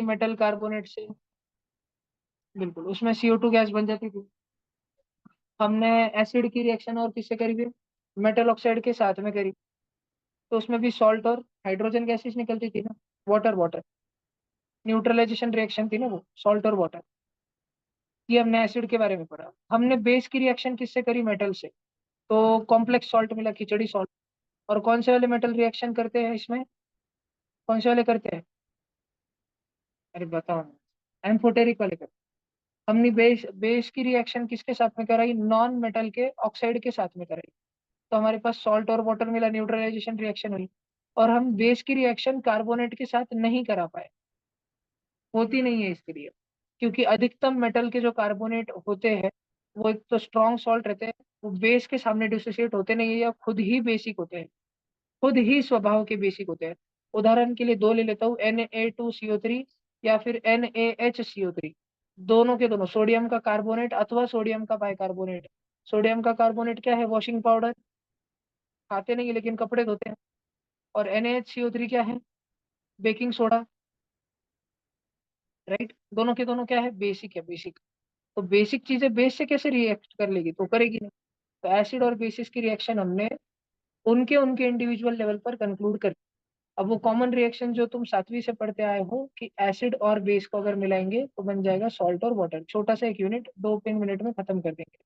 Metal carbonate से, बिल्कुल उसमें CO2 गैस बन जाती थी। हमने एसिड की रिएक्शन और किससे करी है, मेटल ऑक्साइड के साथ में करी, तो उसमें भी सॉल्ट और हाइड्रोजन गैसेस निकलती थी ना, वाटर वाटर, न्यूट्रलाइजेशन रिएक्शन थी ना वो, सॉल्ट और वाटर। ये हमने एसिड के बारे में पढ़ा। हमने बेस की रिएक्शन किससे करी, मेटल से, तो कॉम्प्लेक्स सॉल्ट मिला, खिचड़ी सॉल्ट। और कौन से वाले मेटल रिएक्शन करते हैं इसमें, कौन से वाले करते हैं, अरे बताओ ना, एम्फोटेरिक वाले करते हैं। हमने बेस बेस की रिएक्शन किसके साथ में कराई, नॉन मेटल के ऑक्साइड के साथ में कराई, तो हमारे पास सॉल्ट और वाटर मिला, न्यूट्रलाइजेशन रिएक्शन हुई। और हम बेस की रिएक्शन कार्बोनेट के साथ नहीं करा पाए, होती नहीं है इसके लिए, क्योंकि अधिकतम मेटल के जो कार्बोनेट होते हैं वो एक तो स्ट्रॉन्ग सॉल्ट रहते हैं, वो बेस के सामने डिसोसिएट होते नहीं है, या खुद ही बेसिक होते हैं, खुद ही स्वभाव के बेसिक होते हैं। उदाहरण के लिए दो ले लेता हूँ, Na2CO3 या फिर NaHCO3, दोनों के दोनों सोडियम का कार्बोनेट अथवा सोडियम का बाइकार्बोनेट। सोडियम का कार्बोनेट क्या है, वॉशिंग पाउडर, खाते नहीं है लेकिन कपड़े धोते हैं। और NaHCO3 क्या है, बेकिंग सोडा, राइट। दोनों के दोनों क्या है, बेसिक है, बेसिक। तो बेसिक चीजें बेस से कैसे रिएक्ट कर लेगी, तो करेगी नहीं। तो एसिड और बेसिस की रिएक्शन हमने उनके उनके इंडिविजुअल लेवल पर कंक्लूड कर। अब वो कॉमन रिएक्शन जो तुम 7वीं से पढ़ते आए हो कि एसिड और बेस को अगर मिलाएंगे तो बन जाएगा सॉल्ट और वाटर, छोटा सा एक यूनिट, 2-3 मिनट में खत्म कर देंगे।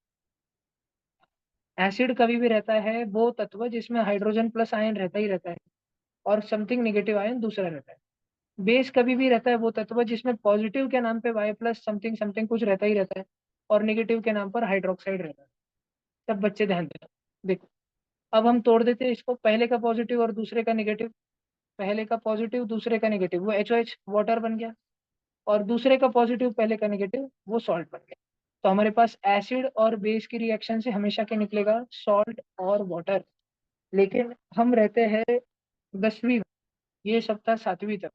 एसिड कभी भी रहता है वो तत्व जिसमें हाइड्रोजन प्लस आयन रहता ही रहता है, और समथिंग नेगेटिव आयन दूसरा रहता है। बेस कभी भी रहता है वो तत्व जिसमें पॉजिटिव के नाम पे वाई प्लस समथिंग समथिंग कुछ रहता ही रहता है, और नेगेटिव के नाम पर हाइड्रोक्साइड रहता है। सब बच्चे ध्यान देना। देखो, अब हम तोड़ देते हैं इसको, पहले का पॉजिटिव और दूसरे का नेगेटिव, पहले का पॉजिटिव दूसरे का नेगेटिव, वो HOH वाटर बन गया, और दूसरे का पॉजिटिव पहले का नेगेटिव वो सॉल्ट बन गया। तो हमारे पास एसिड और बेस की रिएक्शन से हमेशा क्या निकलेगा, सॉल्ट और वाटर। लेकिन हम रहते हैं 10वीं में, ये सप्ताह 7वीं तक।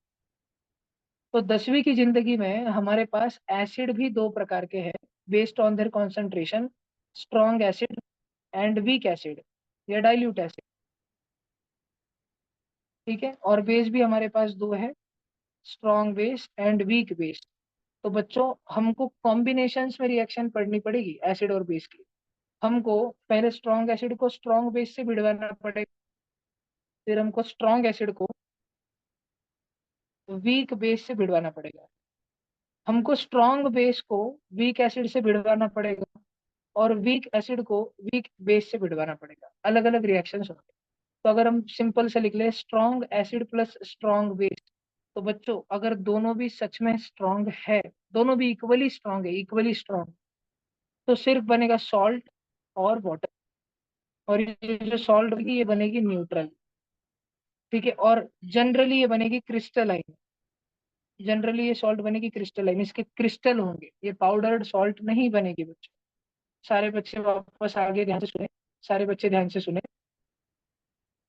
तो 10वीं की जिंदगी में हमारे पास एसिड भी दो प्रकार के हैं, based on their concentration, strong acid and weak acid या डाइल्यूट एसिड, ठीक है। और बेस भी हमारे पास दो है, strong base and weak base. तो बच्चों हमको कॉम्बिनेशंस में रिएक्शन पढ़नी पड़ेगी एसिड और बेस की। हमको पहले स्ट्रॉन्ग एसिड को स्ट्रॉन्ग बेस से भिड़वाना पड़ेगा, फिर हमको स्ट्रॉन्ग एसिड को वीक बेस से भिड़वाना पड़ेगा, हमको स्ट्रॉन्ग बेस को वीक एसिड से भिड़वाना पड़ेगा, और वीक एसिड को वीक बेस से भिड़वाना पड़ेगा। अलग अलग रिएक्शंस होंगे। तो अगर हम सिंपल से लिख ले strong acid plus strong base, तो बच्चों अगर दोनों भी सच में स्ट्रॉन्ग है, दोनों भी इक्वली स्ट्रॉन्ग है, इक्वली स्ट्रॉन्ग, तो सिर्फ बनेगा सॉल्ट और वाटर। और ये जो सॉल्ट बनेगी ये बनेगी न्यूट्रल, ठीक है। और जनरली ये बनेगी क्रिस्टलाइन, जनरली ये सॉल्ट बनेगी क्रिस्टलाइन, इसके क्रिस्टल होंगे, ये पाउडर्ड सॉल्ट नहीं बनेगी बच्चों। सारे बच्चे वापस आगे ध्यान से सुने, सारे बच्चे ध्यान से सुने।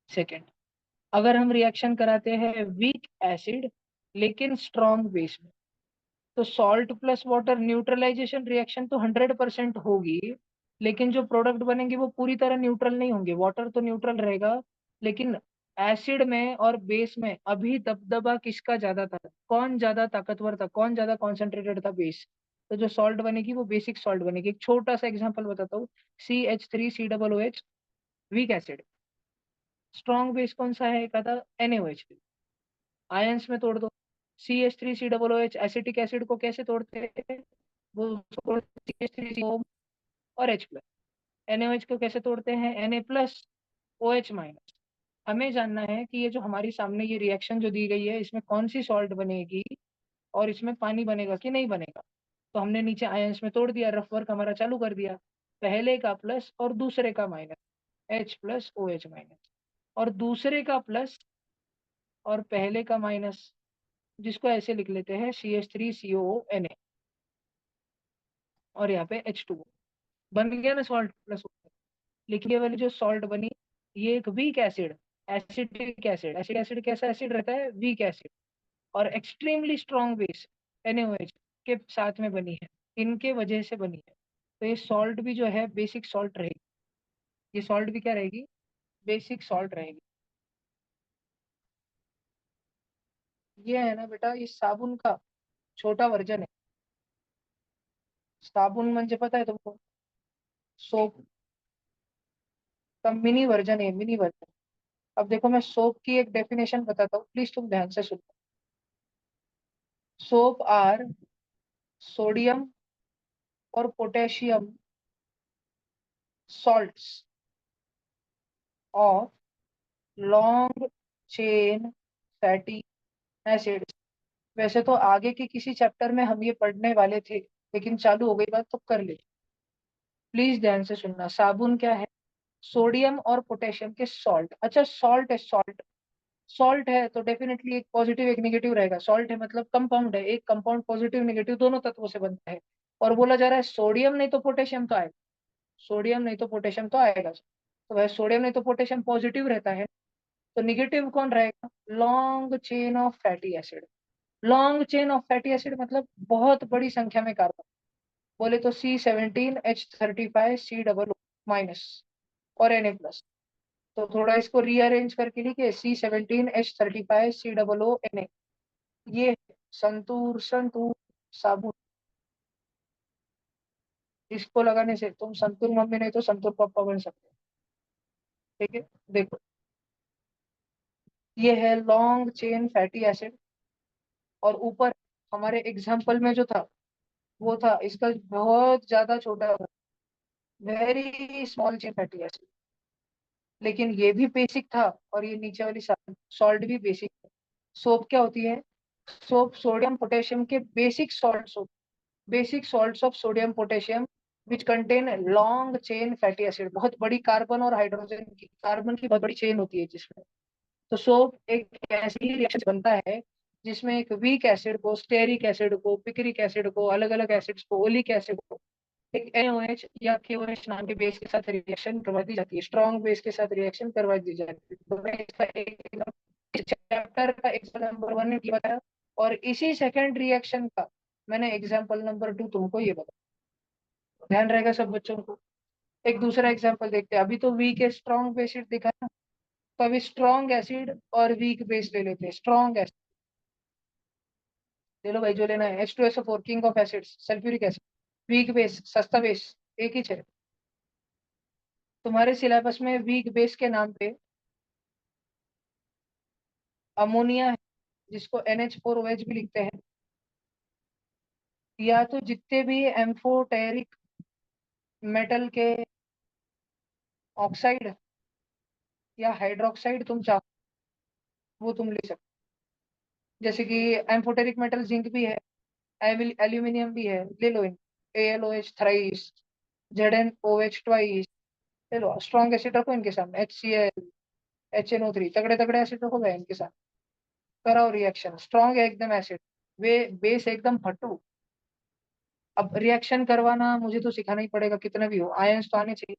सेकेंड, अगर हम रिएक्शन कराते हैं वीक एसिड लेकिन स्ट्रॉन्ग बेस में, तो salt plus water neutralisation reaction तो 100% होगी, लेकिन जो प्रोडक्ट बनेंगे वो पूरी तरह न्यूट्रल नहीं होंगे। वाटर तो न्यूट्रल रहेगा, लेकिन एसिड में और बेस में अभी दबदबा किसका ज्यादा था, कौन ज्यादा ताकतवर था, कौन ज्यादा कॉन्सेंट्रेटेड था, बेस। तो जो सॉल्ट बनेगी वो बेसिक सॉल्ट बनेगी। एक छोटा सा एग्जांपल बताता हूँ, CH3COOH weak acid. Strong base कौन सा है, कहा था NaOH। आयंस में तोड़ दो, CH3COOH एसिटिक एसिड को कैसे तोड़ते हैं, वो CH3CO और H+। NaOH को कैसे तोड़ते हैं, Na+OH-। हमें जानना है कि ये जो हमारी सामने ये रिएक्शन जो दी गई है इसमें कौन सी सॉल्ट बनेगी, और इसमें पानी बनेगा कि नहीं बनेगा। तो हमने नीचे आयंस में तोड़ दिया, रफ वर्क हमारा चालू कर दिया, पहले का प्लस और दूसरे का माइनस, H+OH-। और दूसरे का प्लस और पहले का माइनस, जिसको ऐसे लिख लेते हैं CH3COONA, और यहाँ पे H2O बन गया ना सॉल्ट प्लस। लेकिन ये वाली जो सॉल्ट बनी, ये एक weak acid, acidic acid, acid acid कैसा एसिड रहता है, वीक एसिड, और एक्सट्रीमली स्ट्रॉन्ग बेस NaOH के साथ में बनी है, इनके वजह से बनी है। तो ये सॉल्ट भी जो है बेसिक सॉल्ट रहेगी, ये सॉल्ट भी क्या रहेगी, बेसिक सॉल्ट रहेगी। ये है ना बेटा, ये साबुन का छोटा वर्जन है। साबुन म्हणजे पता है तुमको? सोप का मिनी वर्जन है, मिनी वर्जन। अब देखो मैं सोप की एक डेफिनेशन बताता हूँ, प्लीज तुम ध्यान से सुनो। सोप आर सोडियम और potassium salts of long chain fatty acids। वैसे तो आगे के किसी चैप्टर में हम ये पढ़ने वाले थे, लेकिन चालू हो गई बात तो कर ले। प्लीज ध्यान से सुनना। साबुन क्या है? सोडियम और पोटेशियम के सॉल्ट। अच्छा सॉल्ट है, सॉल्ट। सॉल्ट है तो डेफिनेटली एक पॉजिटिव एक नेगेटिव रहेगा। सॉल्ट है मतलब कंपाउंड है, एक कंपाउंड पॉजिटिव नेगेटिव दोनों तत्वों से बनता है। और बोला जा रहा है सोडियम नहीं तो पोटेशियम तो आएगा, सोडियम नहीं तो पोटेशियम तो आएगा। तो वह सोडियम नहीं तो पोटेशियम पॉजिटिव रहता है, तो निगेटिव कौन रहेगा? Long chain of fatty acid. Long chain of fatty acid मतलब बहुत बड़ी संख्या में कार्बन। बोले तो C17H35C डबल और Na प्लस। तो थोड़ा इसको रीअरेंज करके लिखे C17H35C OO Na। ये संतूर संतूर साबुन। इसको लगाने से तुम संतूर मम्मी नहीं तो संतूर पापा बन सकते हो। ठीक है, देखो ये है लॉन्ग चेन फैटी एसिड। और ऊपर हमारे एग्जाम्पल में जो था वो था इसका बहुत ज्यादा छोटा, very small chain fatty acid. लेकिन ये भी बेसिक था और ये नीचे वाली सॉल्ट भी बेसिक है। सोप क्या होती है? सोप सोडियम पोटेशियम के basic salts, basic salts of sodium potassium which contain long chain fatty acid. बहुत बड़ी कार्बन और हाइड्रोजन की, कार्बन की बहुत बड़ी चेन होती है जिसमें। तो सोप एक ऐसी रिएक्शन बनता है जिसमें एक वीक एसिड को, स्टेरिक एसिड को, पिक्रिक एसिड को, अलग अलग एसिड्स को, ओलिक एसिड को एक NaOH या KOH नाम के बेस के साथ रिएक्शन करवा दी जाती है, स्ट्रॉन्ग बेस के साथ रिएक्शन करवा दी जाती है। तो मैं इसका एक चैप्टर का एग्जाम्पल नंबर 1 ने बताया, और इसी सेकंड रिएक्शन का मैंने एग्जाम्पल नंबर 2 तुमको ये बताया। ध्यान रहेगा सब बच्चों को। एक दूसरा एग्जाम्पल देखते हैं। अभी तो वीक है स्ट्रॉन्ग बेस दिखा ना, तो अभी स्ट्रॉन्ग एसिड और वीक बेस ले लेते हैं। स्ट्रॉन्ग एसिड ले लो भाई, जो लेना है। H2SO4 king of acids, sulphuric acid. Weak base सस्ता बेस, एक ही है। तुम्हारे सिलेबस में वीक बेस के नाम पे अमोनिया है, जिसको NH4OH भी लिखते हैं, या तो जितने भी एम्फोटेरिक मेटल के ऑक्साइड या हाइड्रोक्साइड तुम चाहो वो तुम ले सकते हो। जैसे कि एम्फोटेरिक मेटल जिंक भी है, एल्यूमिनियम भी है, ले लो इन। AlOH thrice, ZnOH twice. ले लो स्ट्रॉन्ग एसिड रखो इनके सामने, HCl, HNO3, तगड़े तगड़े एसिड रखो भाई इनके साथ। कराओ रिएक्शन, स्ट्रॉन्ग है एकदम एसिड, वे बेस एकदम फट्टू। अब रिएक्शन करवाना मुझे तो सिखाना ही पड़ेगा, कितना भी हो आयंस तो आने चाहिए।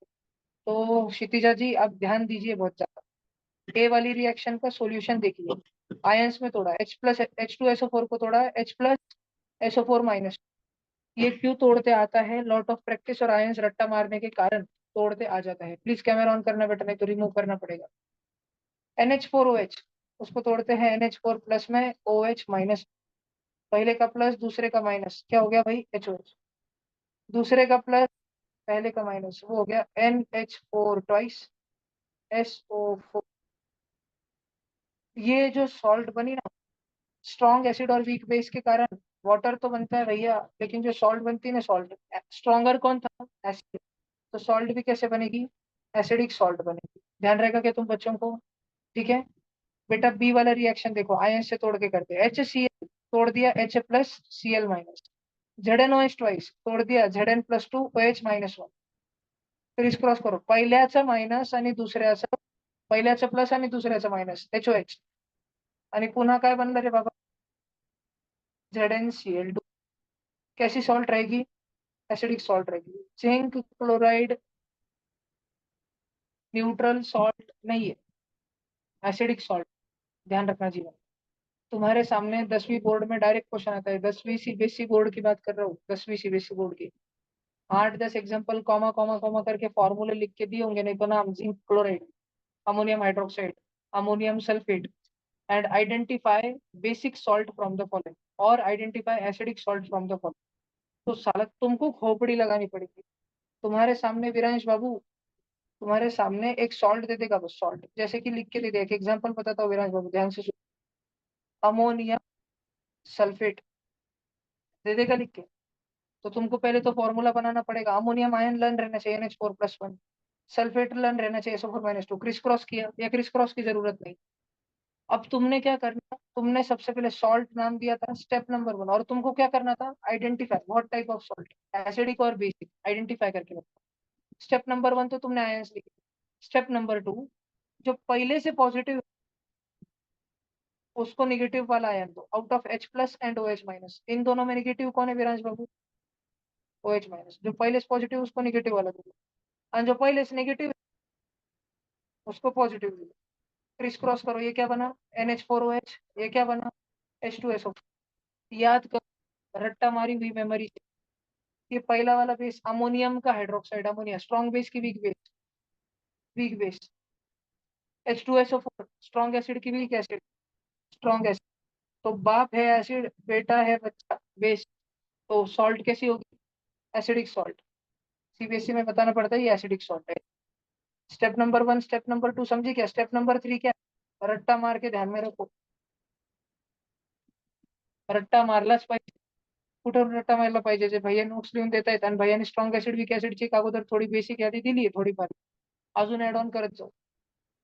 तो क्षितिजा जी आप ध्यान दीजिए बहुत ज्यादा। ए वाली रिएक्शन का सॉल्यूशन देखिए। आयंस में तोड़ा H+H2SO4 को तोड़ा H+SO4-। ये क्यों तोड़ते आता है? लॉट ऑफ प्रैक्टिस और आयंस रट्टा मारने के कारण तोड़ते आ जाता है। प्लीज कैमरा ऑन करना बेटा, नहीं तो रिमूव करना पड़ेगा। NH4OH उसको तोड़ते हैं NH4+ में OH-। पहले का प्लस दूसरे का माइनस क्या हो गया भाई? HOH। दूसरे का प्लस पहले का माइनस वो हो गया NH4 ट्वाइस SO4। ये जो सॉल्ट बनी ना, स्ट्रॉन्ग एसिड और वीक बेस के कारण वाटर तो बनता है भैया, लेकिन जो सॉल्ट बनती है ना, सॉल्ट स्ट्रॉन्गर कौन था? एसिड। तो सॉल्ट भी कैसे बनेगी? एसिडिक सॉल्ट बनेगी। ध्यान रहेगा क्या तुम बच्चों को? ठीक है बेटा। बी वाला रिएक्शन देखो, आयन से तोड़ के करते हैं। HCl तोड़ दिया H+Cl-। ZnOH ट्वाइस तोड़ दिया Zn+2 OH-1। क्रिस क्रॉस करो, पहिल्याचं मायनस आणि दुसऱ्याचं, पहिल्याचं प्लस आणि दुसऱ्याचं मायनस HOH, आणि पुन्हा काय बनलं रे बाबा? ZnCl2। कैसी सॉल्ट रहेगी? एसिडिक सॉल्ट रहेगी। जिंक क्लोराइड न्यूट्रल सॉल्ट नहीं है, एसिडिक सॉल्ट। ध्यान रखना जीवन। तुम्हारे सामने 10वीं बोर्ड में डायरेक्ट क्वेश्चन आता है, 10वीं CBSE बोर्ड की बात कर रहा हूँ, 10वीं CBSE बोर्ड की। 8-10 एग्जाम्पल कॉमा कॉमा कॉमा करके फॉर्मूले लिख के दिए होंगे, नहीं तो नाम zinc chloride, ammonium hydroxide, ammonium sulphate, and identify basic salt from the following. और identify acidic salt from the following. तो साला तुमको खोपड़ी लगानी पड़ेगी। तुम्हारे सामने विरांश बाबू, तुम्हारे सामने एक सॉल्ट दे देगा, बस सॉल्ट जैसे कि लिख के दे दे। एक एग्जांपल बताता हूँ विरांश बाबू, ध्यान से सुनो। अमोनियम सल्फेट दे देगा लिख के। तो तुमको पहले तो फॉर्मूला बनाना पड़ेगा। अमोनियम आयन लन रहना चाहिए NH4+1, सल्फेट लन रहना चाहिए SO4-2। क्रिस क्रॉस किया या क्रिस क्रॉस की जरूरत नहीं। अब तुमने क्या करना, तुमने सबसे पहले सॉल्ट नाम दिया था स्टेप नंबर 1, और तुमको क्या करना था, identify what type of salt, acidic और बेसिक आइडेंटिफाई करके बताओ। स्टेप नंबर 1 तो तुमने आयंस लिखे। स्टेप नंबर 2, जो पहले से पॉजिटिव उसको निगेटिव वाला आयन दो। Out of H+ and OH-, इन दोनों में निगेटिव कौन है विराज बाबू? OH-। जो पहले से पॉजिटिव उसको निगेटिव वाला दो, और जो पहले से नेगेटिव उसको पॉजिटिव दो। क्रिस क्रॉस करो, ये क्या बना? NH4OH। ये क्या बना? H2SO। याद करो, रट्टा मारी हुई मेमोरी से। ये पहला वाला बेस अमोनियम का हाइड्रोक्साइड, अमोनिया स्ट्रॉन्ग बेस की weak base, weak base. H2SO4 strong acid की वीक एसिड, स्ट्रॉन्ग एसिड। तो बाप है एसिड, बेटा है बच्चा बेस। तो सॉल्ट कैसी होगी? Acidic salt. सीबीएसई में बताना पड़ता है ये एसिडिक सॉल्ट है। स्टेप नंबर 1, स्टेप नंबर 2 समझी क्या? स्टेप नंबर 3 क्या? रट्टा मार के ध्यान में रखो। रट्टा मारलाच पाहिजे। कुठं रट्टा मारला पाहिजे? जे भैया नोट्स लिहून देत आहेत आणि भैयाने स्ट्रॉंग ऍसिड वीक ऍसिडची अगोदर थोडी बेसिक यादी दिली आहे थोडीफार, अजून ऍड ऑन करत जाऊ।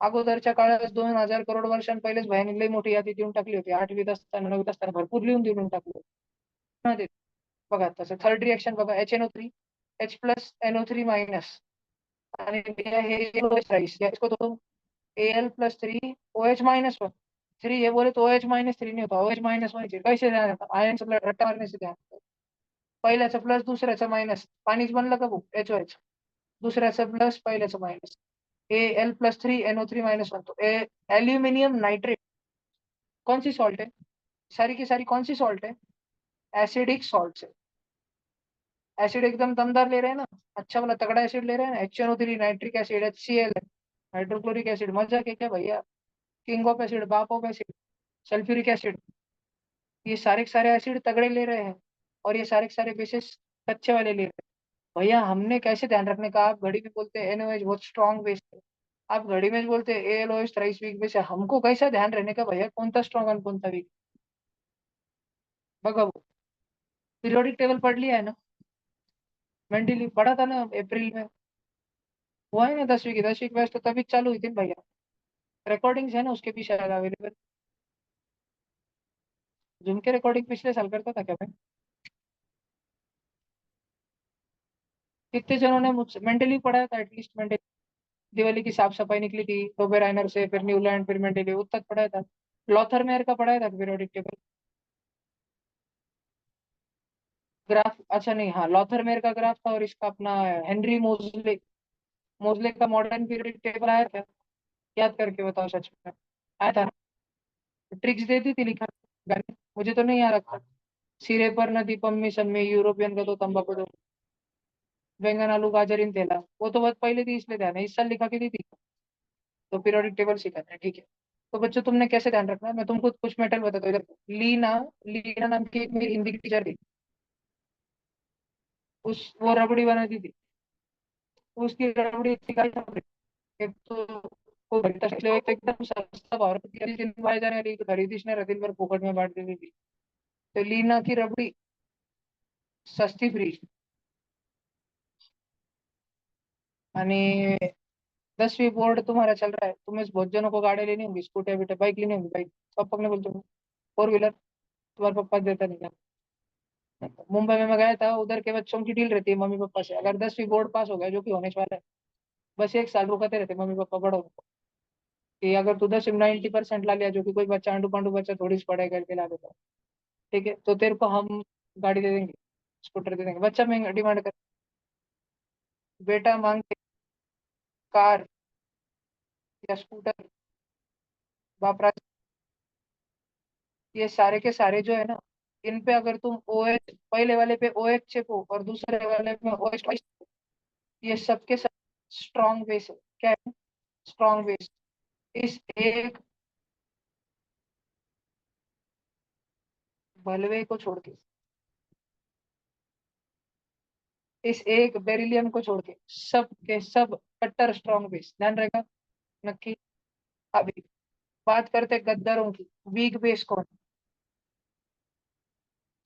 अगोदरच्या काळात 2000 करोड वर्षां पहिलेच भयाने लई मोठी यादी देऊन टाकली होती, 8वीत असताना 9वीत असताना भरपूर लिहून देऊन टाकली होती। बघा तसं थर्ड रिएक्शन बघा, HNO3 H+NO3-, आणि हे राईस इसको तो Al+3 OH-1। 3 ये बोले तो OH-3 नहीं होता, OH-1 कैसे ध्यान रखा? आयन से रट्टा मारने से ध्यान रखा। पहिल्याचं प्लस दुसऱ्याचं मायनस, पाणीच बनलं का भाऊ? HOH। दुसऱ्याचं प्लस पहिल्याचं मायनस, Al+3 NO3-1। तो एल्यूमिनियम नाइट्रेट कौन सी सॉल्ट है? सारी की सारी कौन सी सॉल्ट है? एसिडिक सॉल्ट है। एसिड एकदम दमदार ले रहे हैं ना, अच्छा वाला तगड़ा एसिड ले रहे हैं ना। HNO3 नाइट्रिक एसिड, HCl है, हाइड्रोक्लोरिक एसिड। मजा के क्या भैया? किंग ऑफ एसिड, बाप ऑफ एसिड, सल्फ्यूरिक एसिड। ये सारे के सारे एसिड तगड़े ले रहे हैं, और ये सारे के सारे बेसिस कच्चे वाले ले रहे हैं। भैया हमने कैसे ध्यान रखने का? आप घड़ी में बोलते हैं NaOH बहुत स्ट्रॉन्ग बेस है, आप घड़ी में बोलते हैं AlOH थ्राइस वीक बेस है। हमको कैसा ध्यान रहने का भैया कौन सा स्ट्रॉन्ग और कौन सा वीक? बघा वो पीरियोडिक टेबल पढ़ लिया है ना? मेंटली पढ़ा था ना अप्रैल में। वो है ना 10वीं की, 10वीं की बैच तो तभी चालू हुई थी ना भैया। रिकॉर्डिंग्स है ना उसके भी शायद अवेलेबल। जूम के रिकॉर्डिंग पिछले साल करता था क्या मैं? कितने जनों ने मुझसे मेंटली पढ़ाया था? एटलीस्ट मेंटली दिवाली की साफ सफाई निकली थी टोबे राइनर से, फिर न्यूलैंड, फिर मेंटली उतना तक पढ़ाया था। लॉथर मेयर का पढ़ाया था पीरियोडिक टेबल, ग्राफ। अच्छा नहीं, हाँ लॉथर मेयर का ग्राफ था, और इसका अपना हेनरी मोजले, मोजले का मॉडर्न पीरियोडिक टेबल आया था। याद करके बताओ, सच में आया था? ट्रिक्स दे दी थी लिखा गाने, मुझे तो नहीं याद रखा। सिरे पर नदी पम्मी सम्मी यूरोपियन का तो तंबाकू दो, बैंगन आलू गाजर इन थेला। वो तो बहुत पहले थी इसलिए ध्यान है, इस साल लिखा के दी थी। तो पीरियोडिक टेबल सिखाते हैं, ठीक है। तो बच्चों तुमने कैसे ध्यान रखना है, मैं तुमको कुछ मेटल बताता हूँ इधर। लीना, लीना नाम की एक मेरी हिंदी की टीचर थी, उस वो रबड़ी बनाती थी। उसकी रबड़ी इतनी खाई था, एक तो वो घंटा से एक तो एकदम सस्ता भाव में दिन भाई जाने वाली खरीदिश ने दिन भर फोकट में बांट देती थी। तो लीना की रबड़ी सस्ती फ्री। आणि 10वीं बोर्ड तुम्हारा चल रहा है, तुम्हें बहुत जनों को गाड़ी लेनी होगी, स्कूटी बेटा बाइक लेनी होगी, बाइक पापा ने बोलते हो 4 व्हीलर, तुम्हारे पापा देता नहीं है। मुंबई में मैं गया था, उधर के बच्चों की डील रहती है मम्मी पापा से, अगर 10वीं बोर्ड पास हो गया, जो कि होने वाला है, बस 1 साल रुकाते रहते मम्मी पापा बड़ों को, कि अगर तू 10वीं में 90% ला लिया, जो कि कोई बच्चा आंडू पांडू बच्चा थोड़ी सी पढ़ाई करके ला देता है, ठीक है, तो तेरे को हम गाड़ी दे देंगे, स्कूटर दे देंगे। बच्चा महंगा डिमांड कर, बेटा मांगते कार या स्कूटर, बाप राज। ये सारे के सारे जो है ना, इन पे अगर तुम OH पहले वाले पे OH चेपो और दूसरे वाले में OH, ये सबके सब स्ट्रॉन्ग बेस है। क्या है? Strong base. इस एक बलवे को छोड़ के, इस एक बेरिलियम को छोड़ के सब के सब कट्टर स्ट्रॉन्ग बेस, ध्यान रहेगा। नक्की। अभी बात करते गद्दारों की, वीक बेस कौन?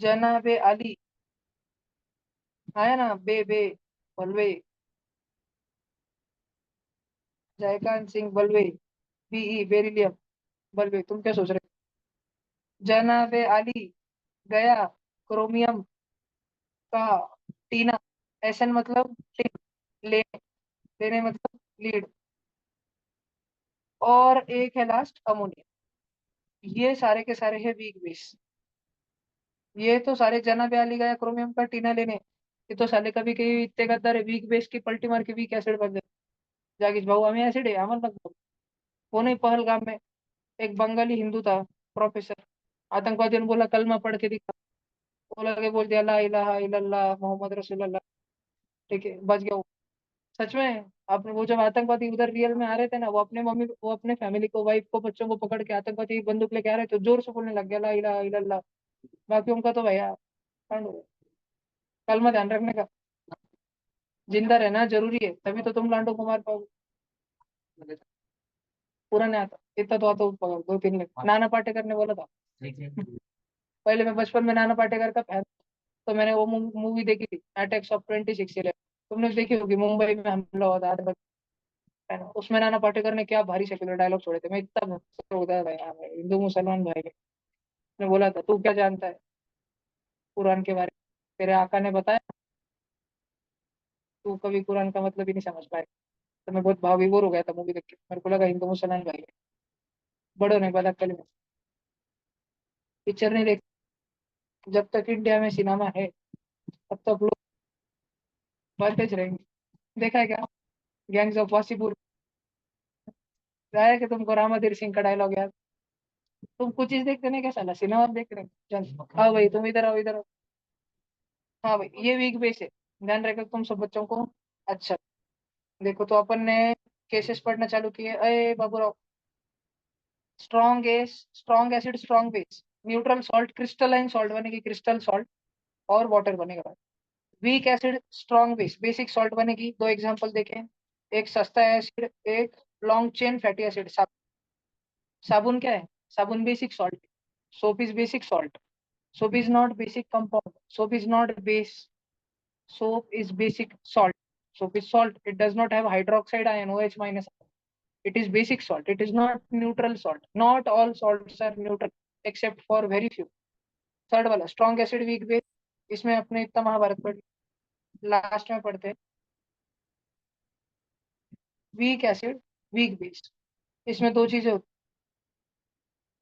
जनाबे अली, आया ना, बे बलवे, जयकांत सिंह बलवे, बीई बेरिलियम, बलवे। तुम क्या सोच रहे हो? जनाबे अली गया क्रोमियम का टीना, एसएन मतलब टिन, लेने, लेने मतलब लीड, और एक है लास्ट अमोनिया। ये सारे के सारे है वीक बेस। ये तो सारे जना बयाली गया क्रोमियम का टीना लेने, ये तो साले कभी कभी इतने गद्दार है, वीक बेस की पलटी मार के वीक एसिड बन जाए। जागिस भाऊ हमें एसिड है, अमन मत बोल। वो नहीं, पहलगाम में एक बंगाली हिंदू था, प्रोफेसर, आतंकवादियों ने बोला कलमा पढ़ के दिखा, वो लगे बोल दिया ला इलाहा इल्लल्लाह मोहम्मद रसूलुल्लाह, ठीक है, बच गया वो। सच में आपने, वो जब आतंकवादी उधर रियल में आ रहे थे ना, वो अपने मम्मी, वो अपने फैमिली को, वाइफ को, बच्चों को पकड़ के आतंकवादी बंदूक लेके आ रहे थे, जोर से बोलने लग गया ला इलाहा इल्लल्लाह। बाकी उनका तो भैया कांड हो गया। कलमा ध्यान रखने का, जिंदा रहना जरूरी है, तभी तो तुम लांडो को मार पाओगे। पूरा नहीं आता, इतना तो आता होगा, 2-3 लाख। नाना पाटेकर ने बोला था, पहले मैं बचपन में नाना पाटेकर का फैन, तो मैंने वो मूवी देखी थी, अटैक्स ऑफ 26/11। तुमने देखी होगी, मुंबई में हमला हुआ था है ना, उसमें नाना पाटेकर ने क्या भारी सेकुलर डायलॉग छोड़े थे, मैं इतना भक्त होता था यार, हिंदू मुसलमान भाई ने बोला था तू क्या जानता है कुरान के बारे में, तेरे आका ने बताया, तू कभी कुरान का मतलब ही नहीं समझ पाएगा। तो मैं बहुत भाव विभोर हो गया था मूवी देख के, मेरे को लगा हिंदू मुसलमान भाई है। बड़ों ने बोला कल में, पिक्चर नहीं देख, जब तक इंडिया में सिनेमा है तब तक लोग बढ़ते रहेंगे। देखा है क्या गैंग्स ऑफ वासीपुर? है कि तुमको रामाधीर सिंह का डायलॉग याद? तुम कुछ चीज देखते नहीं क्या साला, सिनेमा देख रहे हो? चल हाँ भाई, तुम इधर आओ, इधर आओ। हाँ भाई, ये वीक बेस है, ध्यान रखो तुम सब बच्चों को। अच्छा, देखो तो अपन ने केसेस पढ़ना चालू किए, अरे Baburao. Strong acid strong base, neutral salt crystalline salt बनेगी, क्रिस्टल सॉल्ट, और वाटर बनेगा। Weak acid strong base, basic salt बनेगी। दो एग्जांपल देखें, एक सस्ता एसिड, एक लॉन्ग चेन फैटी एसिड। साबुन क्या है? साबुन basic salt, soap is basic salt, soap is not basic compound, soap is not base, soap is basic salt, soap is salt, it does not have hydroxide ion OH minus, it is basic salt, it is not neutral salt, not all salts are neutral except for very few। Third वाला strong acid weak base, इसमें अपने इतना महाभारत पढ़, last में पढ़ते हैं weak acid weak base. इसमें दो चीजें होती,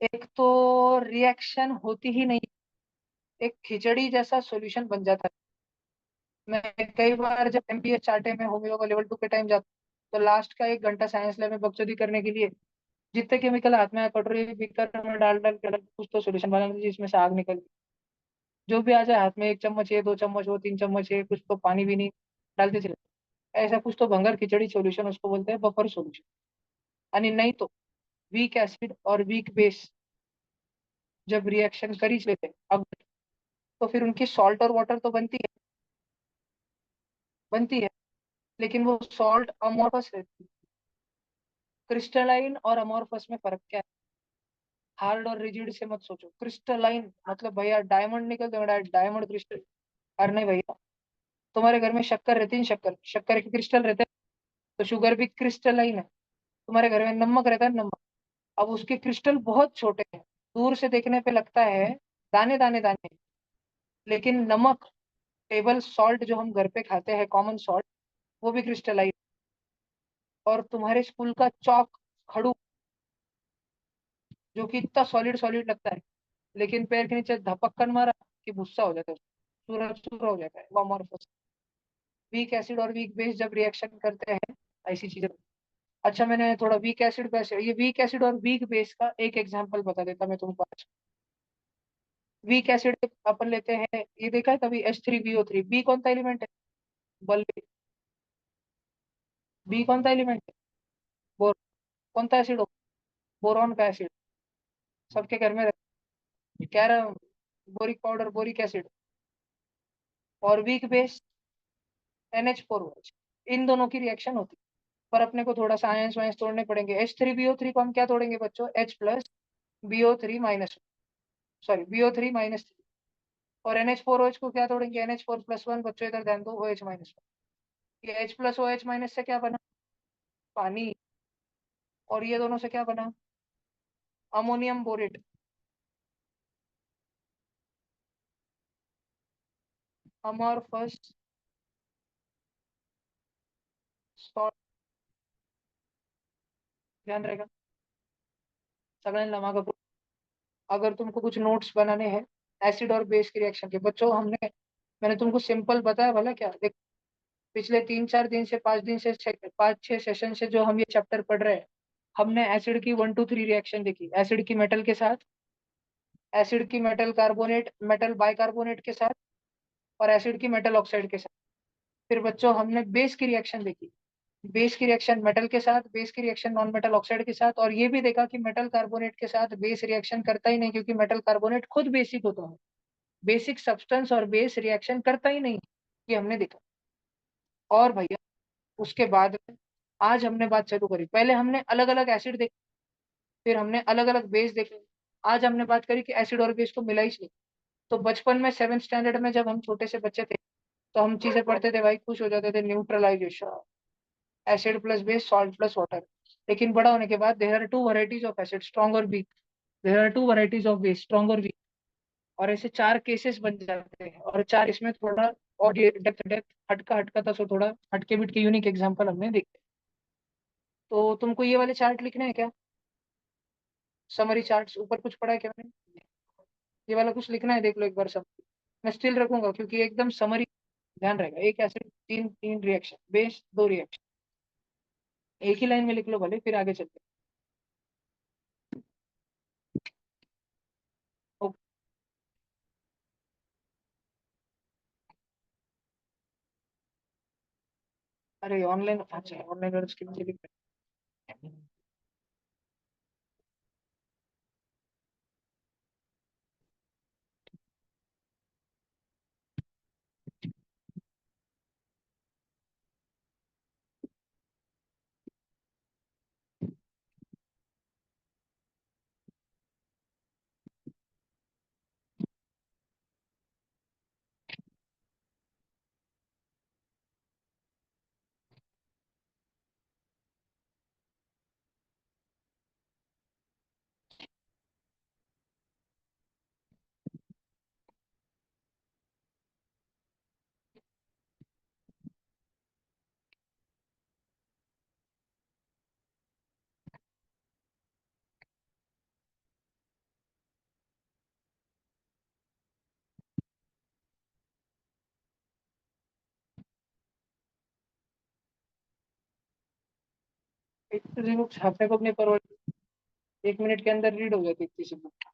एक तो रिएक्शन होती ही नहीं, एक खिचड़ी जैसा सॉल्यूशन बन जाता है। मैं कई बार जब एमपीएच चार्टे में होमियो का लेवल 2 के टाइम जाता, तो लास्ट का 1 घंटा साइंस लैब में बकचोदी करने के लिए जितने केमिकल हाथ में आए, कटोरी बीकर में डाल डाल के अलग कुछ तो सोल्यूशन बनाना चाहिए जिसमें से आग निकल, जो भी आ जाए हाथ में, 1 चम्मच है, 2 चम्मच हो, 3 चम्मच है, कुछ तो पानी भी नहीं, डालते चले, ऐसा कुछ तो भंगर खिचड़ी सॉल्यूशन उसको बोलते हैं, बफर सॉल्यूशन। यानी नहीं तो वीक एसिड और वीक बेस जब रिएक्शन कर ही लेते हैं अब, तो फिर उनकी सॉल्ट और वाटर तो बनती है, लेकिन वो सॉल्ट अमोर्फस रहती है। क्रिस्टलाइन और अमोर्फस में फर्क क्या है? हार्ड और रिजिड से मत सोचो, क्रिस्टलाइन मतलब भैया डायमंड निकल तो डायमंड क्रिस्टल। अरे नहीं भैया, तुम्हारे घर में शक्कर रहती है, शक्कर शक्कर के क्रिस्टल रहते हैं, तो शुगर भी क्रिस्टलाइन है। तुम्हारे घर में नमक रहता है, नमक, अब उसके क्रिस्टल बहुत छोटे हैं, दूर से देखने पे लगता है दाने दाने दाने, लेकिन नमक, टेबल सॉल्ट जो हम घर पे खाते हैं, कॉमन सॉल्ट, वो भी क्रिस्टलाइन। और तुम्हारे स्कूल का चौक, खड़ू, जो कि इतना सॉलिड सॉलिड लगता है, लेकिन पैर के नीचे धपक्कन मारा कि भुस्सा हो जाता है, चूरा चूरा हो जाता है, वो अमोर्फस। वीक एसिड और वीक बेस जब रिएक्शन करते हैं, ऐसी चीजें। अच्छा, मैंने थोड़ा वीक एसिड बेस, ये वीक एसिड और वीक बेस का एक एग्जांपल बता देता मैं तुमको आज। वीक एसिड अपन लेते हैं, ये देखा है कभी H3BO3, बी कौन सा एलिमेंट है? बल, बी कौन सा एलिमेंट है? बोर, कौन सा एसिड हो? बोरॉन का एसिड, सबके घर में रहता है। कह रहा हूँ, बोरिक पाउडर, बोरिक एसिड, और वीक बेस NH4OH। इन दोनों की रिएक्शन होती है। पर अपने को थोड़ा सा आयंस वायंस तोड़ने पड़ेंगे। H3BO3 को हम क्या तोड़ेंगे बच्चों? H plus BO3 minus, sorry BO3 - 3। और NH4OH को क्या तोड़ेंगे? NH4+1। बच्चों इधर ध्यान दो, OH-1। ये H प्लस OH माइनस से क्या बना? पानी। और ये दोनों से क्या बना? Ammonium borate. Amorphous salt. ध्यान रहेगा सगळ्यांना लमा का। अगर तुमको कुछ नोट्स बनाने हैं एसिड और बेस की रिएक्शन के बच्चों, मैंने तुमको सिंपल बताया भला क्या? देख, पिछले 3-4 दिन से, 5 दिन से, 5-6 सेशन से जो हम ये चैप्टर पढ़ रहे हैं, हमने एसिड की 1 2 3 रिएक्शन देखी। एसिड की मेटल के साथ, एसिड की मेटल कार्बोनेट, मेटल बाइकार्बोनेट के साथ, और एसिड की मेटल ऑक्साइड के साथ। फिर बच्चों हमने बेस की रिएक्शन देखी। बेस की रिएक्शन मेटल के साथ, बेस की रिएक्शन नॉन मेटल ऑक्साइड के साथ, और ये भी देखा कि मेटल कार्बोनेट के साथ बेस रिएक्शन करता ही नहीं, क्योंकि मेटल कार्बोनेट खुद बेसिक होता है। बेसिक सब्सटेंस और बेस रिएक्शन करता ही नहीं, ये हमने देखा। और भैया उसके बाद में आज हमने बात चालू करी। पहले हमने अलग अलग एसिड देखे, फिर हमने अलग अलग बेस देखे। आज हमने बात करी कि एसिड और बेस को मिला ही नहीं। तो बचपन में 7th स्टैंडर्ड में जब हम छोटे से बच्चे थे, तो हम चीजें पढ़ते थे भाई, खुश हो जाते थे, neutralisation, acid plus base, salt plus water. लेकिन बड़ा होने के बाद there are 2 varieties of acid, strong और weak. There are 2 varieties of base, strong और वीक। और ऐसे 4 केसेस बन जाते हैं, और 4 इसमें थोड़ा और डेप्थ डेप्थ हटका हटका था, सो थोड़ा हटके बिटके यूनिक एग्जांपल हमने देखे। तो तुमको ये वाले चार्ट लिखने हैं क्या? समरी चार्ट्स ऊपर कुछ पढ़ा है क्या मैंने? ये वाला कुछ लिखना है, देख लो एक बार सब। मैं स्टिल रखूंगा क्योंकि एकदम समरी ध्यान रहेगा। एक एसिड, तीन तीन रिएक्शन, बेस 2 रिएक्शन। एक ही लाइन में लिख लो भले, फिर आगे चलते हैं। अरे ऑनलाइन, अच्छा ऑनलाइन और उसके नीचे लिख रहे हैं। एक तो देखो छापने को अपने पर 1 मिनट के अंदर रीड हो जाती है किसी बुक।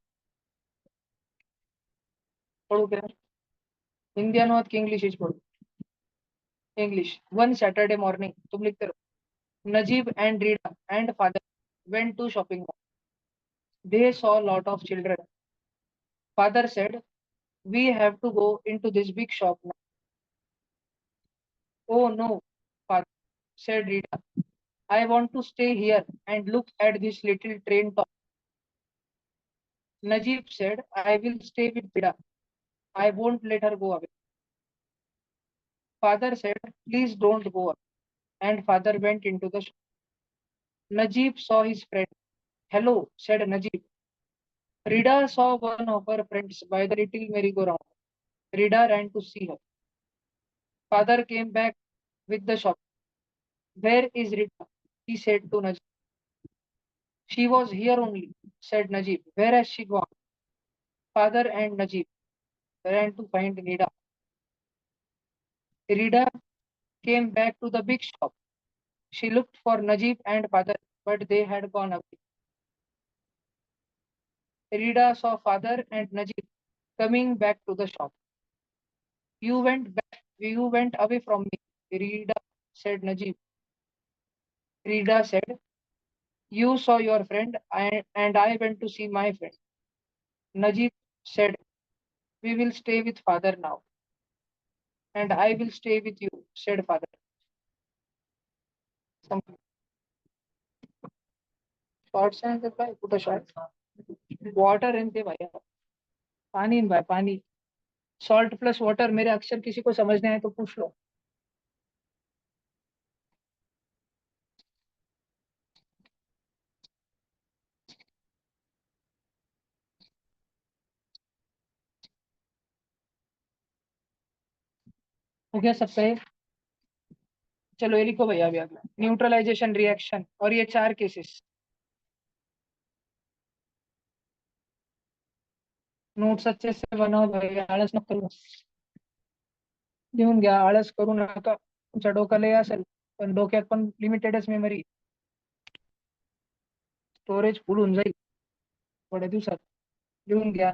पढ़ो क्या? हिंदी अनुवाद की इंग्लिश इज पढ़ो। इंग्लिश। वन सैटरडे मॉर्निंग, तुम लिखते रहो। Najeeb and Rida and father went to shopping mall. They saw lot of children. Father said, "We have to go into this big shop now." "Oh no, father," said Rita. "I want to stay here and look at this little train top." Najib said, "I will stay with Rita. I won't let her go away." Father said, "Please don't go." And father went into the shop. Najib saw his friend. "Hello," said Najib. Rida saw one of her friends by the little merry-go-round. Rida ran to see her. Father came back with the shop. "Where is Rita?" he said to Najib. "She was here only," said Najib. "Where has she gone?" Father and Najib ran to find Rida. Rida came back to the big shop. She looked for Najib and father, but they had gone away. Rida saw father and Najib coming back to the shop. You went away from me," Rida said Najib. Rida said, "You saw your friend and I went to see my friend." Najib said, we will stay with father now and I will stay with you said father. Shorts हैं ते भाई कुठं short. Water in ते भाई. पानी इन भाई पानी. Salt plus water मेरे अक्षर किसी को समझने आए तो पूछ लो. हो गया सबका ये. चलो ये लिखो भैया अभी अगला न्यूट्रलाइजेशन रिएक्शन और ये चार केसेस. नोट्स अच्छे से बनाओ भाई आळस नको करू. लिहून घ्या आळस करू नका तुमच्या डोक्याला लय असेल पण डोक्यात पण लिमिटेडच मेमरी. स्टोरेज फुल होऊन जाईल थोड्या दिवसात. लिहून घ्या.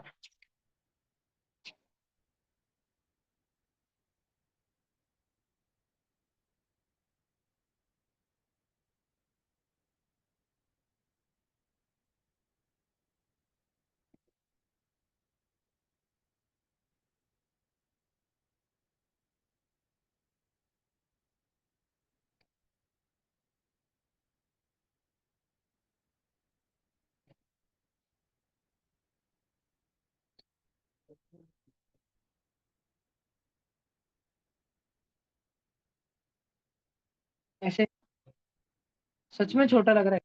ऐसे सच में छोटा लग रहा है.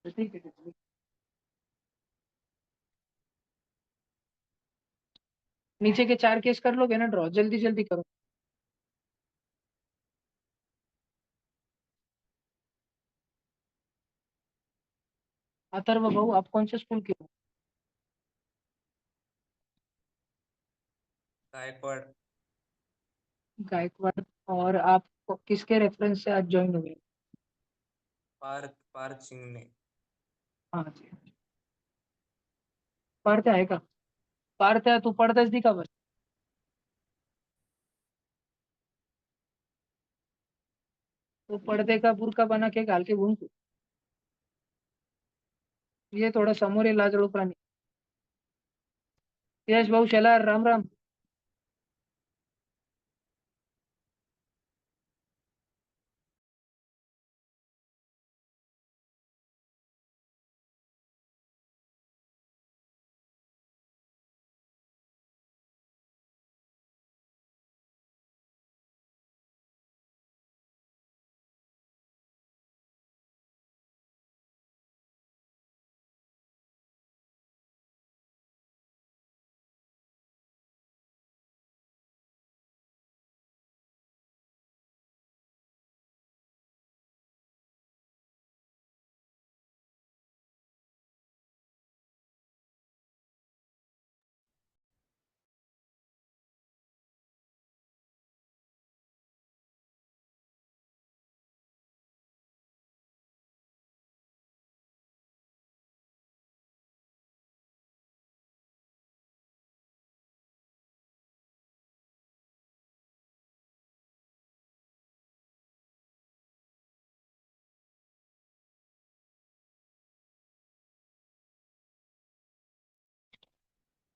ठीक है ठीक है. नीचे के चार केस कर लोगे ना ड्रॉ जल्दी जल्दी करो. अथर्व भाऊ आप कौन से स्कूल के हो. गायकवाड़. गायकवाड़. और आप किसके रेफरेंस से आज ज्वाइन हुए. पार्थ पार्थ सिंह ने. हाँ जी. पार्थ आहे का. पार्थ आहे तू पडताच दी का बस. तो पर्दे का बुरका बना के घाल के घूम तू. ये थोड़ा समोर आहे लाजळू प्राणी. यश भाऊ शेलार राम राम.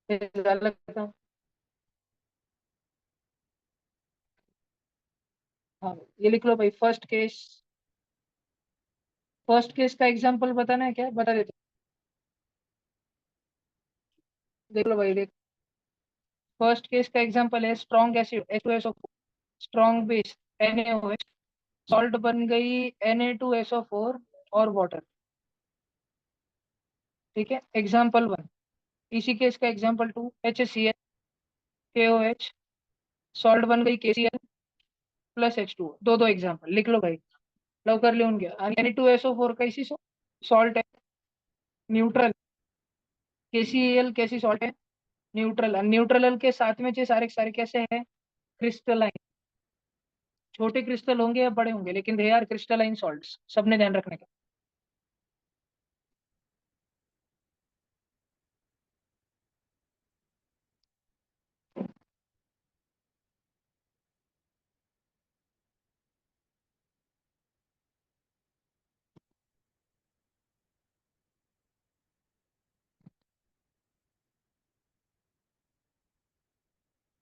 हे झालं का. हाँ ये लिख लो भाई फर्स्ट केस. फर्स्ट केस का एग्जांपल बताना है क्या बता देते. देख लो भाई देख. फर्स्ट केस का एग्जांपल है strong acid H2SO4. Strong base NaOH. Salt बन गई Na2SO4 और वाटर. ठीक है एग्जांपल वन. इसी केस का example two HCl KOH. Salt बन गई KCl प्लस H2O. दो दो एग्जांपल लिख लो भाई. लवकर लिहून घ्या आणि Na2SO4 कैसी सॉल्ट है. न्यूट्रल. KCl कैसी सॉल्ट है. न्यूट्रल. न्यूट्रल के साथ में ये सारे के सारे कैसे हैं क्रिस्टलाइन. छोटे क्रिस्टल होंगे या बड़े होंगे लेकिन दे आर क्रिस्टलाइन सॉल्ट्स सबने ध्यान रखने का.